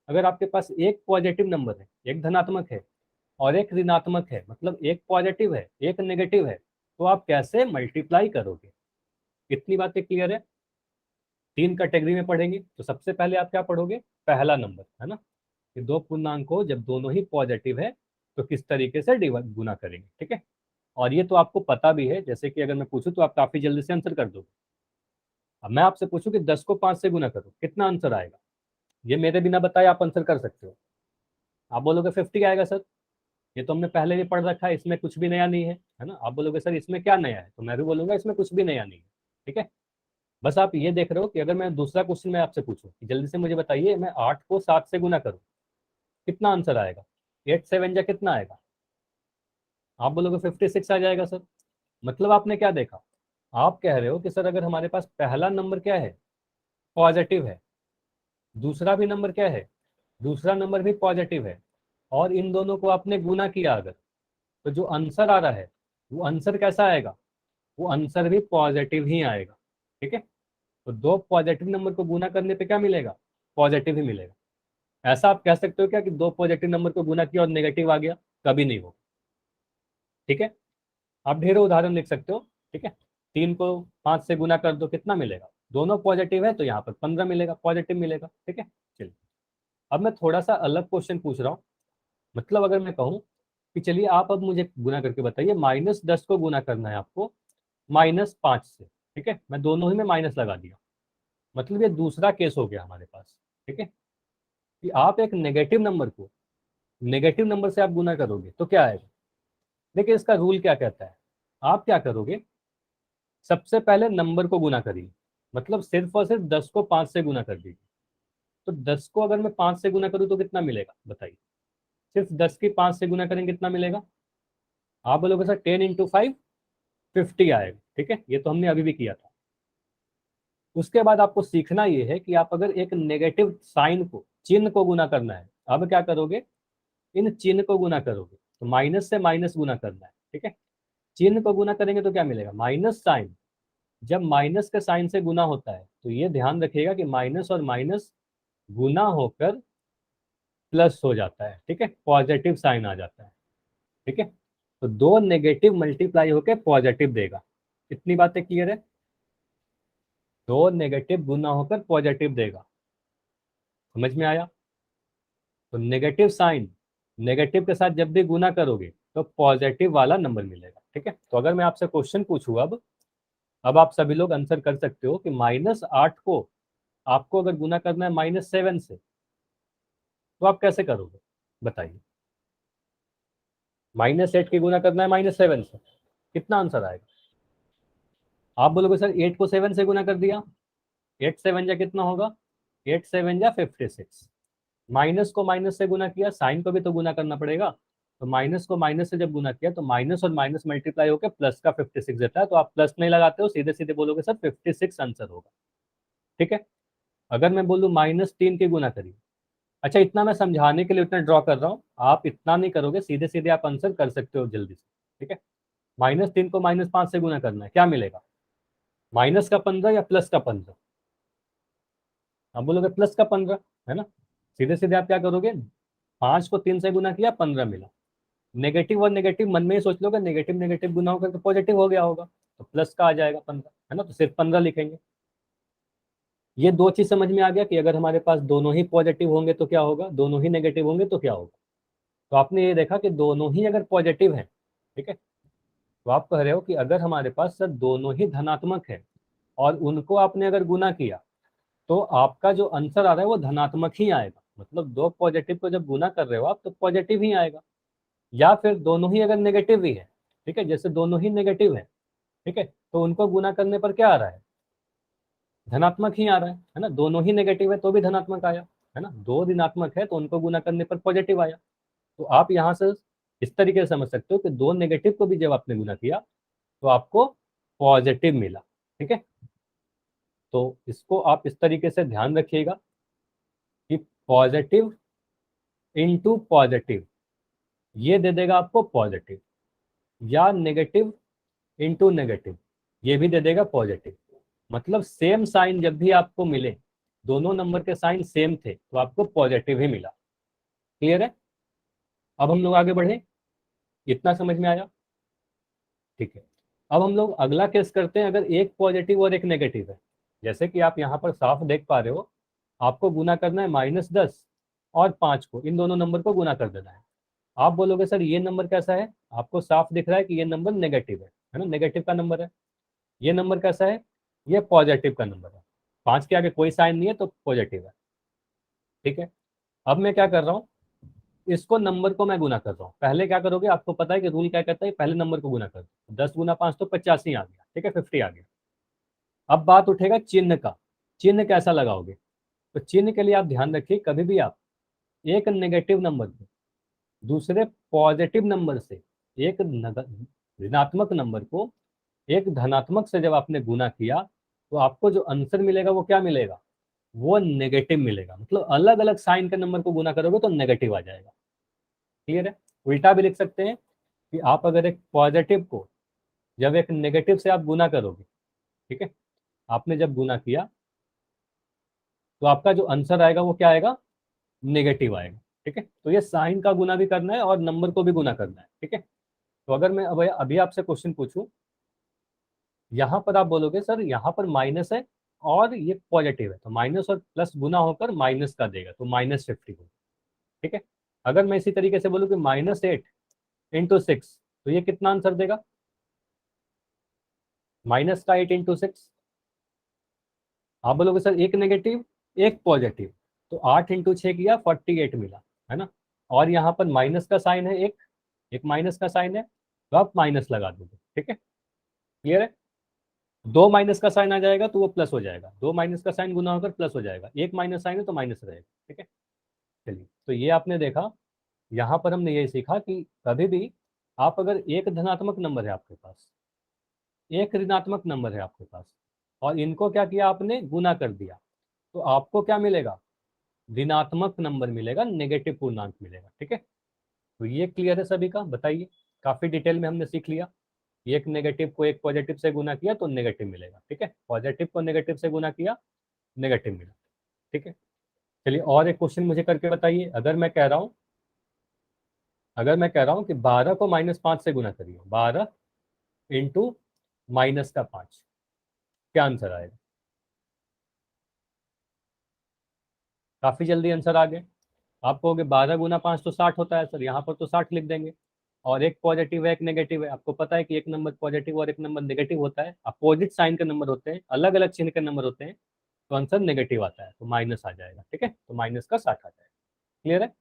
अगर आपके पास एक पॉजिटिव नंबर है, एक धनात्मक है और एक ऋणात्मक है, मतलब एक पॉजिटिव है एक नेगेटिव है, तो आप कैसे मल्टीप्लाई करोगे। इतनी बातें क्लियर है? 3 कैटेगरी में पढ़ेंगे। तो सबसे पहले आप क्या पढ़ोगे? पहला नंबर, है ना, कि 2 पूर्णांकों जब दोनों ही पॉजिटिव है तो किस तरीके से गुना करेंगे, ठीक है। और ये तो आपको पता भी है, जैसे कि अगर मैं पूछूं तो आप काफी जल्दी से आंसर कर दोगे। अब मैं आपसे पूछूं कि 10 को 5 से गुना करो, कितना आंसर आएगा? ये मेरे बिना बताए आप आंसर कर सकते हो। आप बोलोगे 50 आएगा सर, ये तो हमने पहले भी पढ़ रखा है, इसमें कुछ भी नया नहीं है ना। आप बोलोगे सर इसमें क्या नया है, तो मैं भी बोलूंगा इसमें कुछ भी नया नहीं है, ठीक है। बस आप ये देख रहे हो कि अगर मैं दूसरा क्वेश्चन मैं आपसे पूछूं कि जल्दी से मुझे बताइए, मैं 8 को 7 से गुना करूं, कितना आंसर आएगा? 8 7 जा कितना आएगा? आप बोलोगे 56 आ जाएगा सर। मतलब आपने क्या देखा? आप कह रहे हो कि सर अगर हमारे पास पहला नंबर क्या है? पॉजिटिव है। दूसरा भी नंबर क्या है? दूसरा नंबर भी पॉजिटिव है। और इन दोनों को आपने गुना किया अगर, तो जो आंसर आ रहा है वो आंसर कैसा आएगा? वो आंसर भी पॉजिटिव ही आएगा, ठीक है। तो 2 पॉजिटिव नंबर को गुना करने पे क्या मिलेगा? पॉजिटिव ही मिलेगा। ऐसा आप कह सकते हो क्या कि 2 पॉजिटिव नंबर को गुना किया और नेगेटिव आ गया? कभी नहीं हो, ठीक है। आप ढेरों उदाहरण लिख सकते हो, ठीक है। 3 को 5 से गुना कर दो, कितना मिलेगा? दोनों पॉजिटिव है तो यहाँ पर 15 मिलेगा, पॉजिटिव मिलेगा, ठीक है। चलिए, अब मैं थोड़ा सा अलग क्वेश्चन पूछ रहा हूँ। मतलब अगर मैं कहूँ कि चलिए आप अब मुझे गुना करके बताइए, -10 को गुना करना है आपको -5 से, ठीक है। मैं दोनों ही में माइनस लगा दिया, मतलब ये दूसरा केस हो गया हमारे पास, ठीक है, कि आप एक नेगेटिव नंबर से आप गुना करोगे तो क्या आएगा। देखिए इसका रूल क्या कहता है, आप क्या करोगे, सबसे पहले नंबर को गुना करिए, मतलब सिर्फ और सिर्फ 10 को 5 से गुना कर दीजिए। तो 10 को अगर मैं 5 से गुना करूँ तो कितना मिलेगा बताइए? सिर्फ 10 की 5 से गुना करेंगे कितना मिलेगा? आप बोलोगे सर 10 × 5 50 आएगा, ठीक है। ये तो हमने अभी भी किया था। उसके बाद आपको सीखना ये है कि आप अगर एक नेगेटिव साइन को, चिन्ह को गुना करना है, अब क्या करोगे, इन चिन्ह को गुना करोगे, तो माइनस से माइनस गुना करना है, ठीक है। चिन्ह को गुना करेंगे तो क्या मिलेगा, माइनस साइन। जब माइनस के साइन से गुना होता है तो ये ध्यान रखिएगा कि माइनस और माइनस गुना होकर प्लस हो जाता है, ठीक है, पॉजिटिव साइन आ जाता है, ठीक है। तो दो नेगेटिव मल्टीप्लाई होकर पॉजिटिव देगा। कितनी बातें क्लियर है, दो नेगेटिव गुना होकर पॉजिटिव देगा, समझ में आया। तो नेगेटिव साइन, नेगेटिव के साथ जब भी गुना करोगे तो पॉजिटिव वाला नंबर मिलेगा, ठीक है। तो अगर मैं आपसे क्वेश्चन पूछूं, अब आप सभी लोग आंसर कर सकते हो कि -8 को आपको अगर गुना करना है -7 से, तो आप कैसे करोगे, बताइए। -8 की गुना करना है -7 से, कितना आंसर आएगा। आप बोलोगे सर 8 को 7 से गुना कर दिया, 8 7 जा कितना होगा, 8 7 जा 56। माइनस को माइनस से गुना किया, साइन को भी तो गुना करना पड़ेगा, तो माइनस को माइनस से जब गुना किया तो माइनस और माइनस मल्टीप्लाई होकर प्लस का 56 देता है। तो आप प्लस नहीं लगाते हो, सीधे सीधे बोलोगे सर 56 आंसर होगा, ठीक है। अगर मैं बोलूँ -3 की गुना करिए, अच्छा इतना मैं समझाने के लिए उतना ड्रॉ कर रहा हूँ, आप इतना नहीं करोगे, सीधे सीधे आप आंसर कर सकते हो जल्दी से, ठीक है। -3 को -5 से गुना करना है, क्या मिलेगा, माइनस का 15 या प्लस का 15। आप बोलोगे प्लस का 15, है ना। सीधे सीधे आप क्या करोगे, 5 को 3 से गुना किया, 15 मिला। नेगेटिव और नेगेटिव मन में ही सोच लोगे, नेगेटिव नेगेटिव गुना होकर तो पॉजिटिव हो गया होगा, तो प्लस का आ जाएगा 15, है ना, तो सिर्फ 15 लिखेंगे। ये दो चीज समझ में आ गया कि अगर हमारे पास दोनों ही पॉजिटिव होंगे तो क्या होगा, दोनों ही नेगेटिव होंगे तो क्या होगा। तो आपने ये देखा कि दोनों ही अगर पॉजिटिव है, ठीक है, तो आप कह रहे हो कि अगर हमारे पास सर दोनों ही धनात्मक है और उनको आपने अगर गुना किया तो आपका जो आंसर आ रहा है वो धनात्मक ही आएगा। मतलब दो पॉजिटिव को जब गुना कर रहे हो आप तो पॉजिटिव ही आएगा। या फिर दोनों ही अगर नेगेटिव ही है, ठीक है, जैसे दोनों ही नेगेटिव है, ठीक है, तो उनको गुना करने पर क्या आ रहा है, धनात्मक ही आ रहा है ना। दोनों ही नेगेटिव है तो भी धनात्मक आया, है ना। दो ऋणात्मक है तो उनको गुना करने पर पॉजिटिव आया। तो आप यहाँ से इस तरीके से समझ सकते हो कि दो नेगेटिव को भी जब आपने गुना किया तो आपको पॉजिटिव मिला, ठीक है। तो इसको आप इस तरीके से ध्यान रखिएगा कि पॉजिटिव इंटू पॉजिटिव ये दे देगा आपको पॉजिटिव, या नेगेटिव इंटू नेगेटिव ये भी दे देगा पॉजिटिव। मतलब सेम साइन जब भी आपको मिले, दोनों नंबर के साइन सेम थे तो आपको पॉजिटिव ही मिला। क्लियर है। अब हम लोग आगे बढ़े, इतना समझ में आया, ठीक है। अब हम लोग अगला केस करते हैं, अगर एक पॉजिटिव और एक नेगेटिव है। जैसे कि आप यहाँ पर साफ देख पा रहे हो, आपको गुना करना है -10 और 5 को, इन दोनों नंबर को गुना कर देना है। आप बोलोगे सर ये नंबर कैसा है, आपको साफ दिख रहा है कि ये नंबर नेगेटिव है ना, नेगेटिव का नंबर है। ये नंबर कैसा है, ये पॉजिटिव का नंबर है। 5 के आगे कोई साइन नहीं है तो पॉजिटिव है, ठीक है। अब मैं क्या कर रहा हूँ, इसको नंबर को मैं गुना कर रहा हूँ। पहले क्या करोगे, आपको पता है कि रूल क्या कहता है, पहले नंबर को गुना कर दो। 10 गुना 5 तो 85 आ गया, ठीक है, 50 आ गया। अब बात उठेगा चिन्ह का, चिन्ह कैसा लगाओगे। तो चिन्ह के लिए आप ध्यान रखिए, कभी भी आप एक नेगेटिव नंबर को दूसरे पॉजिटिव नंबर से, एक ऋणात्मक नंबर को एक धनात्मक से जब आपने गुना किया तो आपको जो आंसर मिलेगा वो क्या मिलेगा, वो नेगेटिव मिलेगा। मतलब अलग अलग साइन के नंबर को गुना करोगे तो नेगेटिव आ जाएगा। क्लियर है। उल्टा भी लिख सकते हैं कि आप अगर एक पॉजिटिव को जब एक नेगेटिव से आप गुना करोगे, ठीक है, आपने जब गुना किया तो आपका जो आंसर आएगा वो क्या आएगा, नेगेटिव आएगा, ठीक है। तो ये साइन का गुना भी करना है और नंबर को भी गुना करना है, ठीक है। तो अगर मैं अब अभी आपसे क्वेश्चन पूछूं, यहाँ पर आप बोलोगे सर यहाँ पर माइनस है और ये पॉजिटिव है, तो माइनस और प्लस गुना होकर माइनस का देगा, तो -50 होगा, ठीक है। अगर मैं इसी तरीके से बोलूँ कि -8 इंटू 6, तो ये कितना आंसर देगा, -8 इंटू 6। आप बोलोगे सर एक नेगेटिव एक पॉजिटिव, तो 8 इंटू 6 किया 48 मिला, है ना। और यहाँ पर माइनस का साइन है, एक एक माइनस का साइन है, तो आप माइनस लगा दोगे, ठीक है। क्लियर है। दो माइनस का साइन आ जाएगा तो वो प्लस हो जाएगा, दो माइनस का साइन गुना होकर प्लस हो जाएगा, एक माइनस साइन है तो माइनस रहेगा, ठीक है। चलिए, तो ये आपने देखा, यहाँ पर हमने ये सीखा कि कभी भी आप अगर एक धनात्मक नंबर है आपके पास, एक ऋणात्मक नंबर है आपके पास, और इनको क्या किया आपने, गुना कर दिया, तो आपको क्या मिलेगा, ऋणात्मक नंबर मिलेगा, नेगेटिव पूर्णांक मिलेगा। ठीक है, तो ये क्लियर है सभी का, बताइए। काफी डिटेल में हमने सीख लिया। एक नेगेटिव को एक पॉजिटिव से गुना किया तो नेगेटिव मिलेगा। ठीक है, पॉजिटिव को नेगेटिव से गुना किया, नेगेटिव मिला। ठीक है, चलिए और एक क्वेश्चन मुझे करके बताइए। अगर मैं कह रहा हूं कि 12 को -5 से गुना करिए, 12 इंटू -5, क्या आंसर आएगा? काफी जल्दी आंसर आ गए। आप कहोगे 12 × 5 तो 60 होता है सर, यहाँ पर तो 60 लिख देंगे। और एक पॉजिटिव है एक नेगेटिव है, आपको पता है कि एक नंबर पॉजिटिव और एक नंबर नेगेटिव होता है, अपोजिट साइन के नंबर होते हैं, अलग अलग चिन्ह के नंबर होते हैं, तो आंसर नेगेटिव आता है, तो माइनस आ जाएगा। ठीक है, तो माइनस का 60 आ जाएगा। क्लियर है?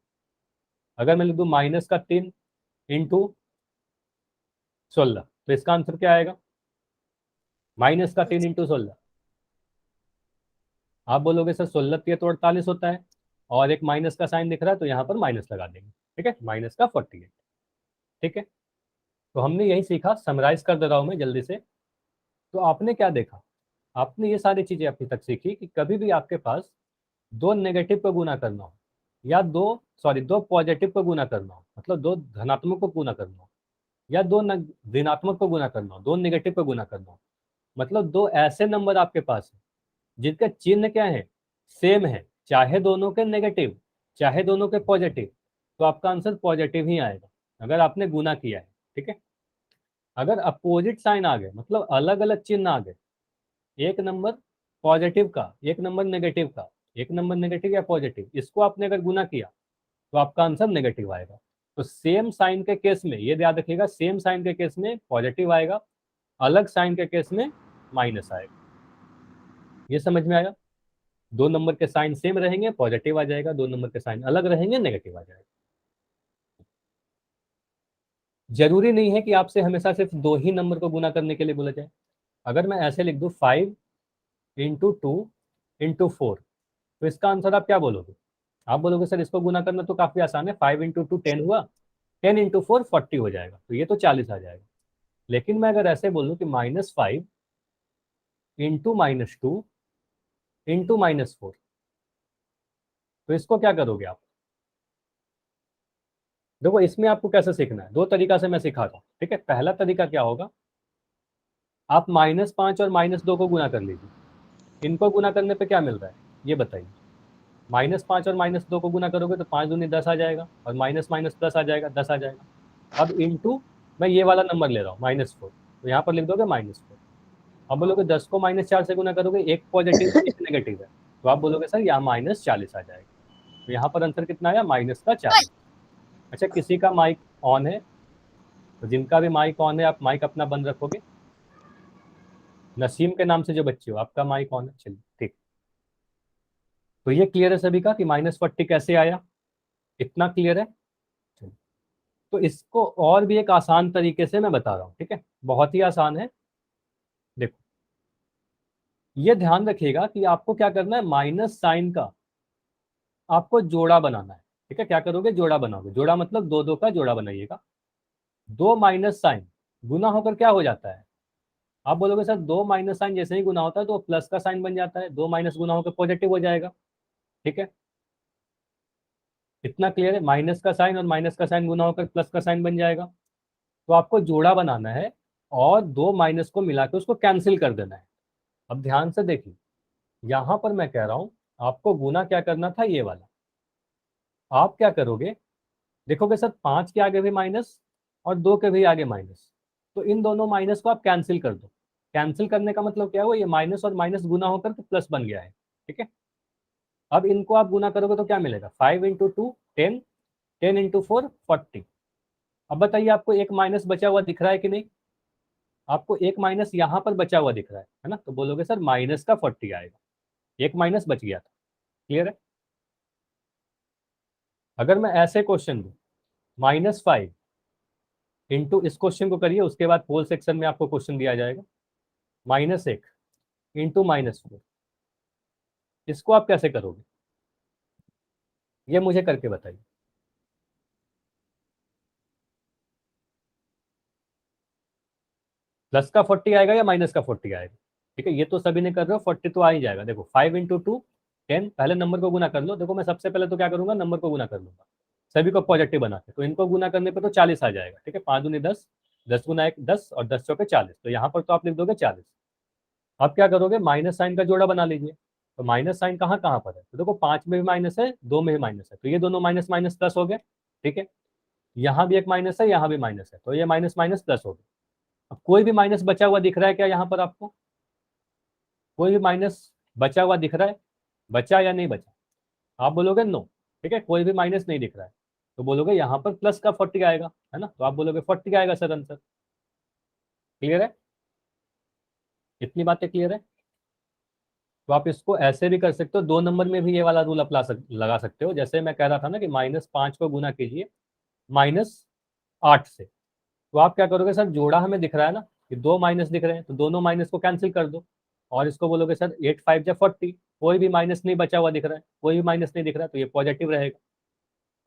अगर मैं लिख दूं -3 इंटू 16, तो इसका आंसर क्या आएगा? -3 इंटू 16। आप बोलोगे सर 16 तो 48 होता है, और एक माइनस का साइन दिख रहा है, तो यहाँ पर माइनस लगा देंगे। ठीक है, माइनस का 48। ठीक है, तो हमने यही सीखा, समराइज कर दे रहा हूं मैं जल्दी से। तो आपने क्या देखा, आपने ये सारी चीजें अभी तक सीखी कि कभी भी आपके पास दो नेगेटिव को गुना करना हो, या दो पॉजिटिव को गुना करना हो, मतलब दो धनात्मक को गुना करना हो, या दो ऋणात्मक को गुना करना हो, दो नेगेटिव को गुना करना हो, मतलब दो ऐसे नंबर आपके पास है जिनका चिन्ह क्या है, सेम है, चाहे दोनों के नेगेटिव चाहे दोनों के पॉजिटिव, तो आपका आंसर पॉजिटिव ही आएगा अगर आपने गुना किया है। ठीक है, अगर अपोजिट साइन आ गए, मतलब अलग अलग चिन्ह आ गए, एक नंबर पॉजिटिव का एक नंबर नेगेटिव का, एक नंबर नेगेटिव या पॉजिटिव, इसको आपने अगर गुना किया तो आपका आंसर नेगेटिव आएगा। तो सेम साइन के केस में ये याद रखिएगा, सेम साइन के केस में पॉजिटिव आएगा, अलग साइन के केस में माइनस आएगा। ये समझ में आया? दो नंबर के साइन सेम रहेंगे पॉजिटिव आ जाएगा, दो नंबर के साइन अलग रहेंगे नेगेटिव आ जाएगा। जरूरी नहीं है कि आपसे हमेशा सिर्फ दो ही नंबर को गुना करने के लिए बोला जाए। अगर मैं ऐसे लिख दूं 5 × 2 × 4, तो इसका आंसर आप क्या बोलोगे? आप बोलोगे सर इसको गुना करना तो काफी आसान है, 5 × 2 10 हुआ, 10 × 4 40 हो जाएगा, तो ये तो 40 आ जाएगा। लेकिन मैं अगर ऐसे बोलूं कि -5 × -2 × -4, तो इसको क्या करोगे आप? देखो इसमें आपको कैसे सीखना है, दो तरीका से मैं सिखाता हूँ। ठीक है, पहला तरीका क्या होगा, आप -5 और -2 को गुना कर लीजिए। इनको गुना करने पे क्या मिल रहा है ये बताइए। -5 और -2 को गुना करोगे तो 5 दूनी 10 आ जाएगा, और माइनस माइनस प्लस आ जाएगा, 10 आ जाएगा। अब इंटू मैं ये वाला नंबर ले रहा हूँ -4, तो यहाँ पर लिख दोगे -4। अब बोलोगे 10 को -4 से गुना करोगे, एक पॉजिटिव है एक नेगेटिव है, तो आप बोलोगे सर यहाँ -40 आ जाएगा। तो यहाँ पर आंसर कितना आया, -40। अच्छा, किसी का माइक ऑन है? तो जिनका भी माइक ऑन है आप माइक अपना बंद रखोगे। नसीम के नाम से जो बच्चे हो, आपका माइक ऑन है, चलिए ठीक। तो ये क्लियर है सभी का कि -40 कैसे आया? इतना क्लियर है? चलिए, तो इसको और भी एक आसान तरीके से मैं बता रहा हूँ। ठीक है, बहुत ही आसान है। देखो, ये ध्यान रखिएगा कि आपको क्या करना है, माइनस साइन का आपको जोड़ा बनाना है। ठीक है, क्या करोगे, जोड़ा बनाओगे। जोड़ा मतलब दो दो का जोड़ा बनाइएगा। दो माइनस साइन गुना होकर क्या हो जाता है? आप बोलोगे सर दो माइनस साइन जैसे ही गुना होता है तो प्लस का साइन बन जाता है, दो माइनस गुना होकर पॉजिटिव हो जाएगा। ठीक है, इतना क्लियर है? माइनस का साइन और माइनस का साइन गुना होकर प्लस का साइन बन जाएगा। तो आपको जोड़ा बनाना है और दो माइनस को मिला के उसको कैंसिल कर देना है। अब ध्यान से देखिए, यहां पर मैं कह रहा हूं आपको गुना क्या करना था, ये वाला। आप क्या करोगे, देखोगे सर 5 के आगे भी माइनस और 2 के भी आगे माइनस, तो इन दोनों माइनस को आप कैंसिल कर दो। कैंसिल करने का मतलब क्या हुआ, ये माइनस और माइनस गुना होकर के प्लस बन गया है। ठीक है, अब इनको आप गुना करोगे तो क्या मिलेगा, 5 × 2 10, 10 × 4 40। अब बताइए आपको एक माइनस बचा हुआ दिख रहा है कि नहीं? आपको एक माइनस यहाँ पर बचा हुआ दिख रहा है ना? तो बोलोगे सर माइनस का 40 आएगा, एक माइनस बच गया था। क्लियर है? अगर मैं ऐसे क्वेश्चन दूं, -5 इस क्वेश्चन को करिए, उसके बाद पोल सेक्शन में आपको क्वेश्चन दिया जाएगा, -1 × -4, इसको आप कैसे करोगे, ये मुझे करके बताइए। प्लस का 40 आएगा या माइनस का 40 आएगा? ठीक है, ये तो सभी ने कर रहे हो, 40 तो आ ही जाएगा। देखो 5 इंटू 2 10, पहले नंबर को गुना कर लो। देखो मैं सबसे पहले तो क्या करूंगा, नंबर को गुना कर लूंगा सभी को पॉजिटिव बना के, तो इनको गुना करने पे तो 40 आ जाएगा। ठीक है, 5 दूनी 10, 10 गुना 1 10 और 10 चौके 40, तो यहाँ पर तो आप लिख दोगे 40। अब क्या करोगे, माइनस साइन का जोड़ा बना लीजिए। तो माइनस साइन कहाँ कहाँ पर है, तो देखो 5 में भी माइनस है, 2 में भी माइनस है, तो ये दोनों माइनस माइनस प्लस हो गए। ठीक है, यहाँ भी एक माइनस है, यहाँ भी माइनस है, तो ये माइनस माइनस प्लस हो गए। अब कोई भी माइनस बचा हुआ दिख रहा है क्या यहाँ पर आपको, कोई भी माइनस बचा हुआ दिख रहा है, बचा या नहीं बचा, आप बोलोगे नो। ठीक है, कोई भी माइनस नहीं दिख रहा है, तो बोलोगे यहाँ पर प्लस का 40 आएगा, है ना, तो आप बोलोगे 40 आएगा सर आंसर। क्लियर है, इतनी बातें क्लियर है। तो आप इसको ऐसे भी कर सकते हो, 2 नंबर में भी ये वाला रूल लगा सकते हो। जैसे मैं कह रहा था ना कि -5 को गुना कीजिए -8 से, तो आप क्या करोगे, सर जोड़ा हमें दिख रहा है ना कि 2 माइनस दिख रहे हैं, तो दोनों माइनस को कैंसिल कर दो और इसको बोलोगे सर 8 5 जा 40, कोई भी माइनस नहीं बचा हुआ दिख रहा है, कोई भी माइनस नहीं दिख रहा है, तो ये पॉजिटिव रहेगा।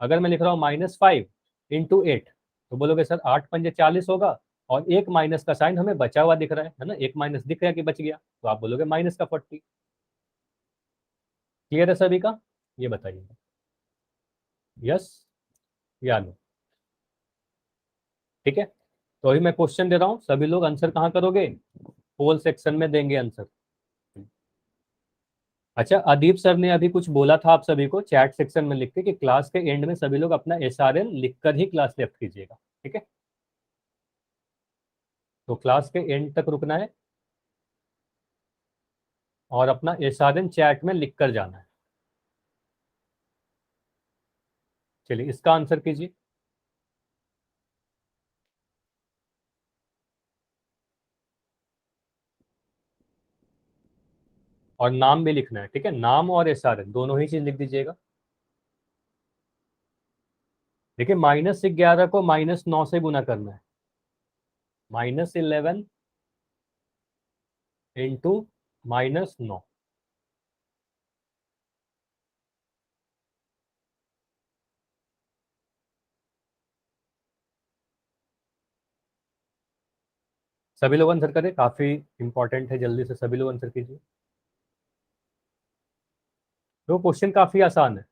अगर मैं लिख रहा हूँ -5 इंटू 8, तो बोलोगे सर 8 पंजे 40 होगा, और एक माइनस का साइन हमें बचा हुआ दिख रहा है ना, एक माइनस दिख रहा है कि बच गया, तो आप बोलोगे माइनस का 40। क्लियर है सभी का, ये बताइए यस या नो। ठीक है, तो अभी मैं क्वेश्चन दे रहा हूँ, सभी लोग आंसर कहाँ करोगे, पोल सेक्शन में देंगे आंसर। अच्छा, अदीप सर ने अभी कुछ बोला था आप सभी को चैट सेक्शन में लिख के कि क्लास के एंड में सभी लोग अपना SRN लिखकर ही क्लास लेफ्ट कीजिएगा। ठीक है, तो क्लास के एंड तक रुकना है और अपना SRN चैट में लिखकर जाना है। चलिए इसका आंसर कीजिए, और नाम भी लिखना है। ठीक है, नाम और SRN दोनों ही चीज लिख दीजिएगा। देखिए -11 को -9 से गुना करना है, -11 इंटू -9। सभी लोग आंसर करें, काफी इंपॉर्टेंट है, जल्दी से सभी लोग आंसर कीजिए। तो क्वेश्चन काफी आसान है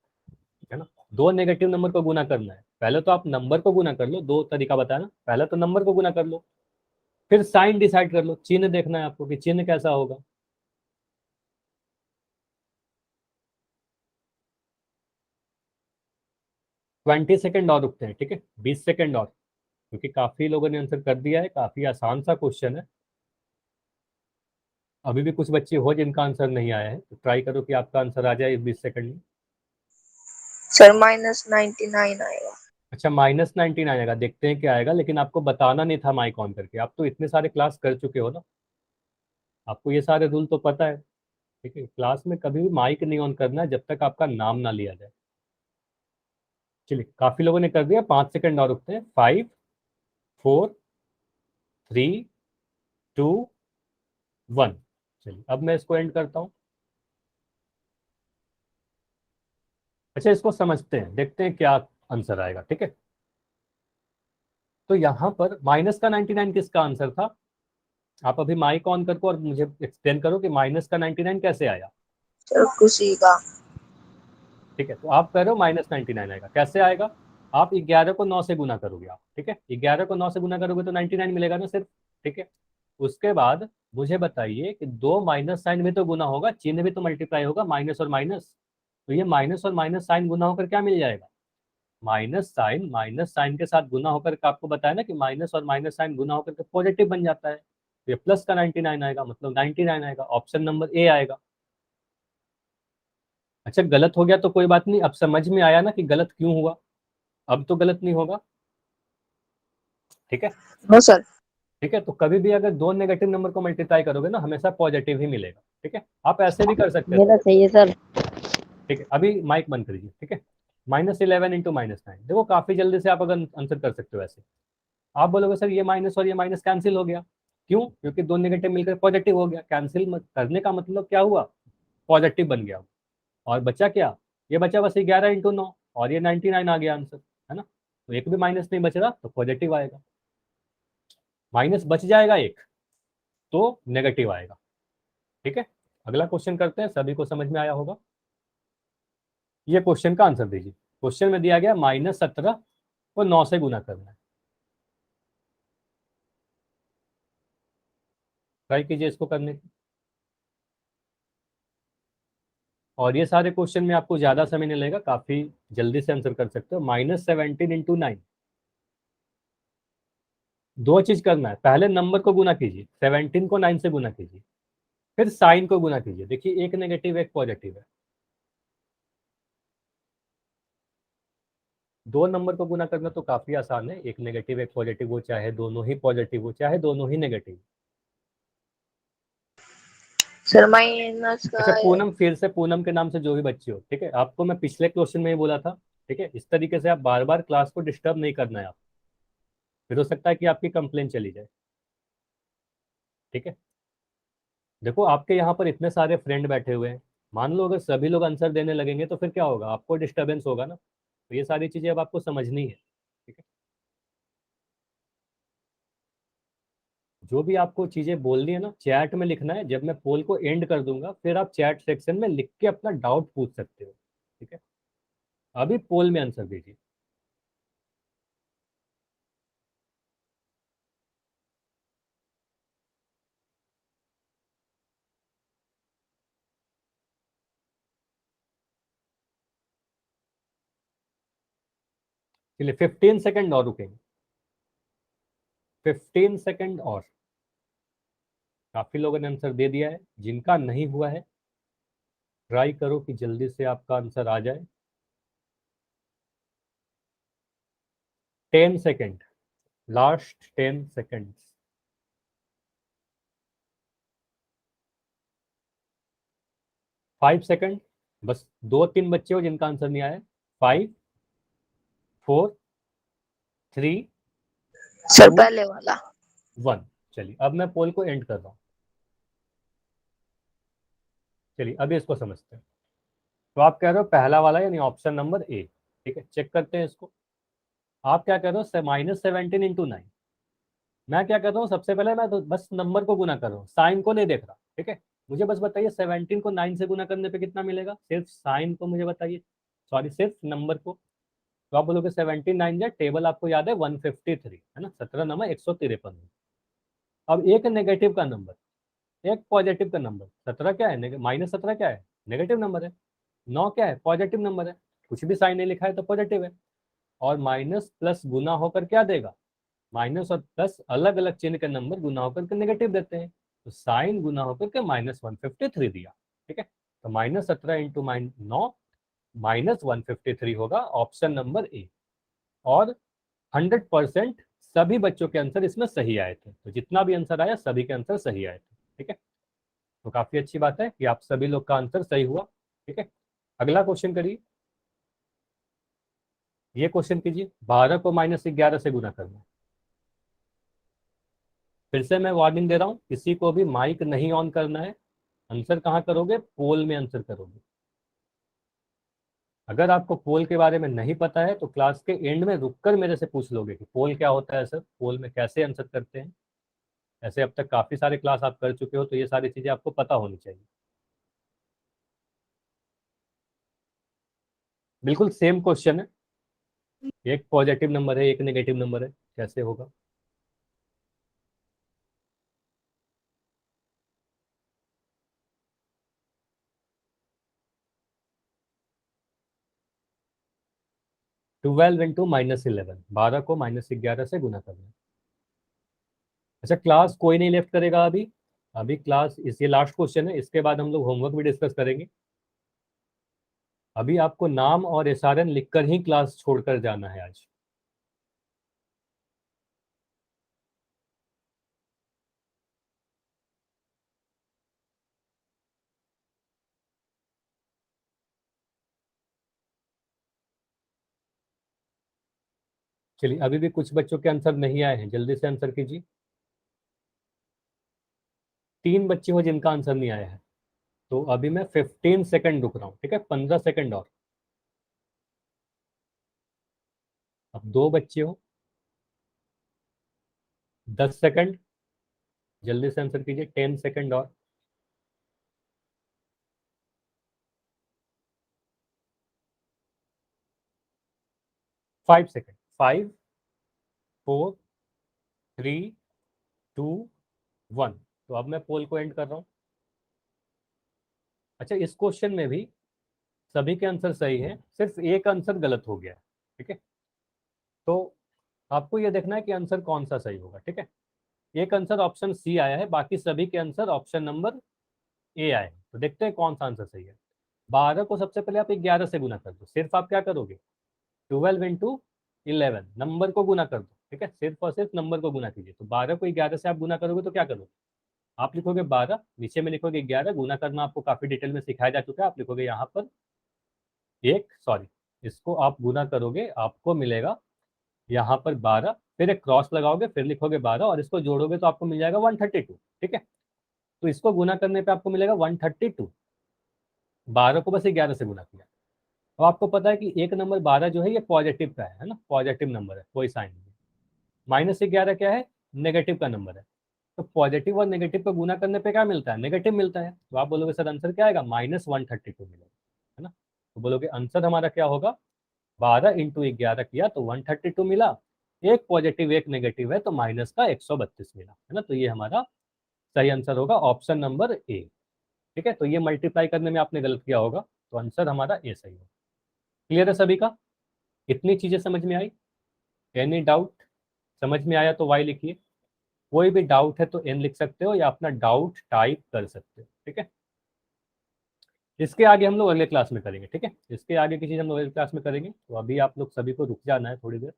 ना, दो नेगेटिव नंबर को गुना करना है। पहले तो आप नंबर को गुना कर लो, दो तरीका बताया ना, पहले तो नंबर को गुना कर लो, फिर साइन डिसाइड कर लो, चिन्ह देखना है आपको कि चिन्ह कैसा होगा। 20 सेकेंड और रुकते हैं, ठीक है, 20 सेकेंड और, क्योंकि काफी लोगों ने आंसर कर दिया है, काफी आसान सा क्वेश्चन है। अभी भी कुछ बच्चे हो जिनका आंसर नहीं आया है, तो ट्राई करो कि आपका आंसर आ जाए इस 20 सेकेंड में। सर -99 आएगा। अच्छा, -99 आएगा, देखते हैं क्या आएगा, लेकिन आपको बताना नहीं था माइक ऑन करके, आप तो इतने सारे क्लास कर चुके हो ना, आपको ये सारे रूल तो पता है। ठीक है, क्लास में कभी भी माइक नहीं ऑन करना है जब तक आपका नाम ना लिया जाए। चलिए काफी लोगों ने कर दिया, 5 सेकेंड और रुकते हैं, 5 4 3 2 1। चलिए अब मैं इसको एंड करता हूँ। अच्छा, इसको समझते हैं, देखते हैं क्या आंसर आएगा। ठीक है, तो यहाँ पर -99 किसका आंसर था, आप अभी माइक ऑन करके और मुझे एक्सप्लेन करो कि -99 कैसे आया। सर खुशी का। ठीक है, तो आप कह रहे हो -99 आएगा, कैसे आएगा, आप 11 को 9 से गुना करोगे आप। ठीक है, 11 को 9 से गुना करोगे तो 99 मिलेगा ना सिर्फ। ठीक है, उसके बाद मुझे बताइए कि दो माइनस साइन में तो गुना होगा, चिन्ह भी तो मल्टीप्लाई होगा, माइनस और माइनस, तो ये माइनस और माइनस साइन गुना होकर क्या मिल जाएगा, माइनस साइन के साथ गुना होकर के, आपको बताया ना कि माइनस और माइनस साइन गुना होकर के पॉजिटिव बन जाता है, तो ये प्लस का 99 आएगा, मतलब 99 आएगा, ऑप्शन नंबर ए आएगा। अच्छा, गलत हो गया तो कोई बात नहीं, अब समझ में आया ना कि गलत क्यों हुआ, अब तो गलत नहीं होगा। ठीक है, नो सर। ठीक है, तो कभी भी अगर दो नेगेटिव नंबर को मल्टीप्लाई करोगे ना, हमेशा पॉजिटिव ही मिलेगा। ठीक है, आप ऐसे भी कर सकते मेरा थे। सही है सर। ठीक है, अभी माइक बंद करिए। ठीक है, -11 इंटू -9, देखो काफी जल्दी से आप अगर आंसर कर सकते हो ऐसे। आप बोलोगे सर ये माइनस और ये माइनस कैंसिल हो गया, क्यों, क्योंकि दो नेगेटिव मिलकर पॉजिटिव हो गया, कैंसिल करने का मतलब क्या हुआ, पॉजिटिव बन गया, और बचा क्या, ये बचा बस 11 इंटू 9, और ये 99 आ गया आंसर, है ना, तो एक भी माइनस नहीं बच रहा, तो पॉजिटिव आएगा, माइनस बच जाएगा एक तो नेगेटिव आएगा। ठीक है, अगला क्वेश्चन करते हैं, सभी को समझ में आया होगा। ये क्वेश्चन का आंसर दीजिए। क्वेश्चन में दिया गया -17 को 9 से गुना करना है। ट्राई कीजिए इसको करने की। और ये सारे क्वेश्चन में आपको ज्यादा समय नहीं लगेगा, काफी जल्दी से आंसर कर सकते हो। -17 × 9, दो चीज करना है। पहले नंबर को गुना कीजिए, 17 को 9 से गुना कीजिए, फिर साइन को गुना कीजिए। देखिए, एक नेगेटिव एक पॉजिटिव है, दो नंबर को गुना करना तो काफी आसान है। एक नेगेटिव एक पॉजिटिव हो, चाहे दोनों ही पॉजिटिव हो, चाहे दोनों ही नेगेटिव। सर माइनस का अच्छा पूनम, फिर से पूनम के नाम से जो भी बच्चे हो, ठीक है, आपको मैं पिछले क्वेश्चन में ही बोला था, ठीक है, इस तरीके से आप बार बार क्लास को डिस्टर्ब नहीं करना है आप, फिर हो सकता है कि आपकी कंप्लेन चली जाए। ठीक है, देखो आपके यहाँ पर इतने सारे फ्रेंड बैठे हुए हैं, मान लो अगर सभी लोग आंसर देने लगेंगे तो फिर क्या होगा, आपको डिस्टर्बेंस होगा ना। तो ये सारी चीजें अब आपको समझनी है। ठीक है, जो भी आपको चीजें बोलनी है ना, चैट में लिखना है। जब मैं पोल को एंड कर दूंगा, फिर आप चैट सेक्शन में लिख के अपना डाउट पूछ सकते हो। ठीक है, अभी पोल में आंसर दीजिए। चलिए 15 सेकंड और रुकेंगे, 15 सेकंड और। काफी लोगों ने आंसर दे दिया है, जिनका नहीं हुआ है ट्राई करो कि जल्दी से आपका आंसर आ जाए। 10 सेकंड, लास्ट 10 सेकंड। 5 सेकंड, बस 2-3 बच्चे हो जिनका आंसर नहीं आया है। 5, 4, 3, सर 2, पहले वाला। 1। चलिए अब मैं पोल को एंड कर रहा हूँ। चलिए अभी इसको समझते हैं। तो आप कह रहे हो पहला वाला यानी ऑप्शन नंबर ए। ठीक है, चेक करते हैं इसको। आप क्या कर रहे हो, -17 × 9। मैं क्या कर रहा हूँ, सबसे पहले मैं तो बस नंबर को गुना कर रहा हूँ, साइन को नहीं देख रहा। ठीक है, मुझे बस बताइए 17 को 9 से गुना करने पे कितना मिलेगा, सिर्फ साइन को मुझे बताइए, सॉरी सिर्फ नंबर को। तो आप बोलोगे 17 9 जा, टेबल आपको याद है 153 है ना, 17 नमा 153। अब एक नेगेटिव का नंबर, एक पॉजिटिव का नंबर। 17 क्या है, -17 क्या है, नेगेटिव नंबर है। 9 क्या है, पॉजिटिव नंबर है। कुछ भी साइन नहीं लिखा है तो पॉजिटिव है। और माइनस प्लस गुना होकर क्या देगा, माइनस और प्लस अलग अलग चिन्ह के नंबर गुना होकर के नेगेटिव देते हैं। तो साइन गुना होकर के -153 दिया। ठीक है, तो -17 × 9 -153 होगा, ऑप्शन नंबर ए। और 100% सभी बच्चों के आंसर इसमें सही आए थे। तो जितना भी आंसर आया सभी के आंसर सही आए थे। ठीक है, तो काफी अच्छी बात है कि आप सभी लोग का आंसर सही हुआ। ठीक है, अगला क्वेश्चन करिए। ये क्वेश्चन कीजिए, 12 को -11 से गुना करना है। फिर से मैं वार्निंग दे रहा हूँ, किसी को भी माइक नहीं ऑन करना है। आंसर कहाँ करोगे, पोल में आंसर करोगे। अगर आपको पोल के बारे में नहीं पता है तो क्लास के एंड में रुककर मेरे से पूछ लोगे कि पोल क्या होता है सर, पोल में कैसे आंसर करते हैं। ऐसे अब तक काफी सारे क्लास आप कर चुके हो, तो ये सारी चीजें आपको पता होनी चाहिए। बिल्कुल सेम क्वेश्चन है, एक पॉजिटिव नंबर है एक नेगेटिव नंबर है, कैसे होगा। 12 × -11, 12 को -11 से गुना करना है। अच्छा क्लास कोई नहीं लेफ्ट करेगा अभी। अभी क्लास इस, ये लास्ट क्वेश्चन है, इसके बाद हम लोग होमवर्क भी डिस्कस करेंगे। अभी आपको नाम और एसआरएन लिखकर ही क्लास छोड़कर जाना है आज। चलिए अभी भी कुछ बच्चों के आंसर नहीं आए हैं, जल्दी से आंसर कीजिए। 3 बच्चे हो जिनका आंसर नहीं आया है, तो अभी मैं 15 सेकंड रुक रहा हूँ। ठीक है, 15 सेकंड और। अब 2 बच्चे हो, 10 सेकंड, जल्दी से आंसर कीजिए, 10 सेकंड और। 5 सेकेंड, 5 4 3 2 1। तो अब मैं पोल को एंड कर रहा हूँ। अच्छा, इस क्वेश्चन में भी सभी के आंसर सही हैं, सिर्फ एक आंसर गलत हो गया है। ठीक है, तो आपको ये देखना है कि आंसर कौन सा सही होगा। ठीक है, एक आंसर ऑप्शन सी आया है, बाकी सभी के आंसर ऑप्शन नंबर ए आए हैं। तो देखते हैं कौन सा आंसर सही है। 12 को सबसे पहले आप 11 से गुना कर दो। सिर्फ आप क्या करोगे, 12 इंटू 11, नंबर को गुना कर दो। ठीक है, सिर्फ और सिर्फ नंबर को गुना कीजिए। तो 12 को 11 से आप गुना करोगे तो क्या करोगे, आप लिखोगे 12, नीचे में लिखोगे 11। गुना करना आपको काफी डिटेल में सिखाया जा चुका है। आप लिखोगे यहाँ पर इसको आप गुना करोगे, आपको मिलेगा यहाँ पर 12, फिर एक क्रॉस लगाओगे, फिर लिखोगे 12 और इसको जोड़ोगे तो आपको मिल जाएगा 132। ठीक है, तो इसको गुना करने पे आपको मिलेगा 132। 12 को बस 11 से गुना किया। अब आपको पता है कि एक नंबर 12 जो है ये पॉजिटिव का है ना, पॉजिटिव नंबर है, कोई साइन नहीं। -11 क्या है, नेगेटिव का नंबर है। तो पॉजिटिव और नेगेटिव को गुना करने पे क्या मिलता है, नेगेटिव मिलता है। तो आप बोलोगे सर आंसर क्या आएगा, -132 मिलेगा, है ना। तो बोलोगे आंसर हमारा क्या होगा, 12 इंटू 11 किया तो 132 मिला, एक पॉजिटिव एक नेगेटिव है तो माइनस का 132 मिला, है ना। तो ये हमारा सही आंसर होगा ऑप्शन नंबर ए। ठीक है, तो ये मल्टीप्लाई करने में आपने गलत किया होगा, तो आंसर हमारा ए सही होगा। क्लियर है सभी का, इतनी चीजें समझ में आई। एनी डाउट, समझ में आया तो वाई लिखिए, कोई भी डाउट है तो एन लिख सकते हो या अपना डाउट टाइप कर सकते हो। ठीक है, इसके आगे हम लोग अगले क्लास में करेंगे। ठीक है, इसके आगे की चीज हम लोग अगले क्लास में करेंगे। तो अभी आप लोग सभी को रुक जाना है थोड़ी देर।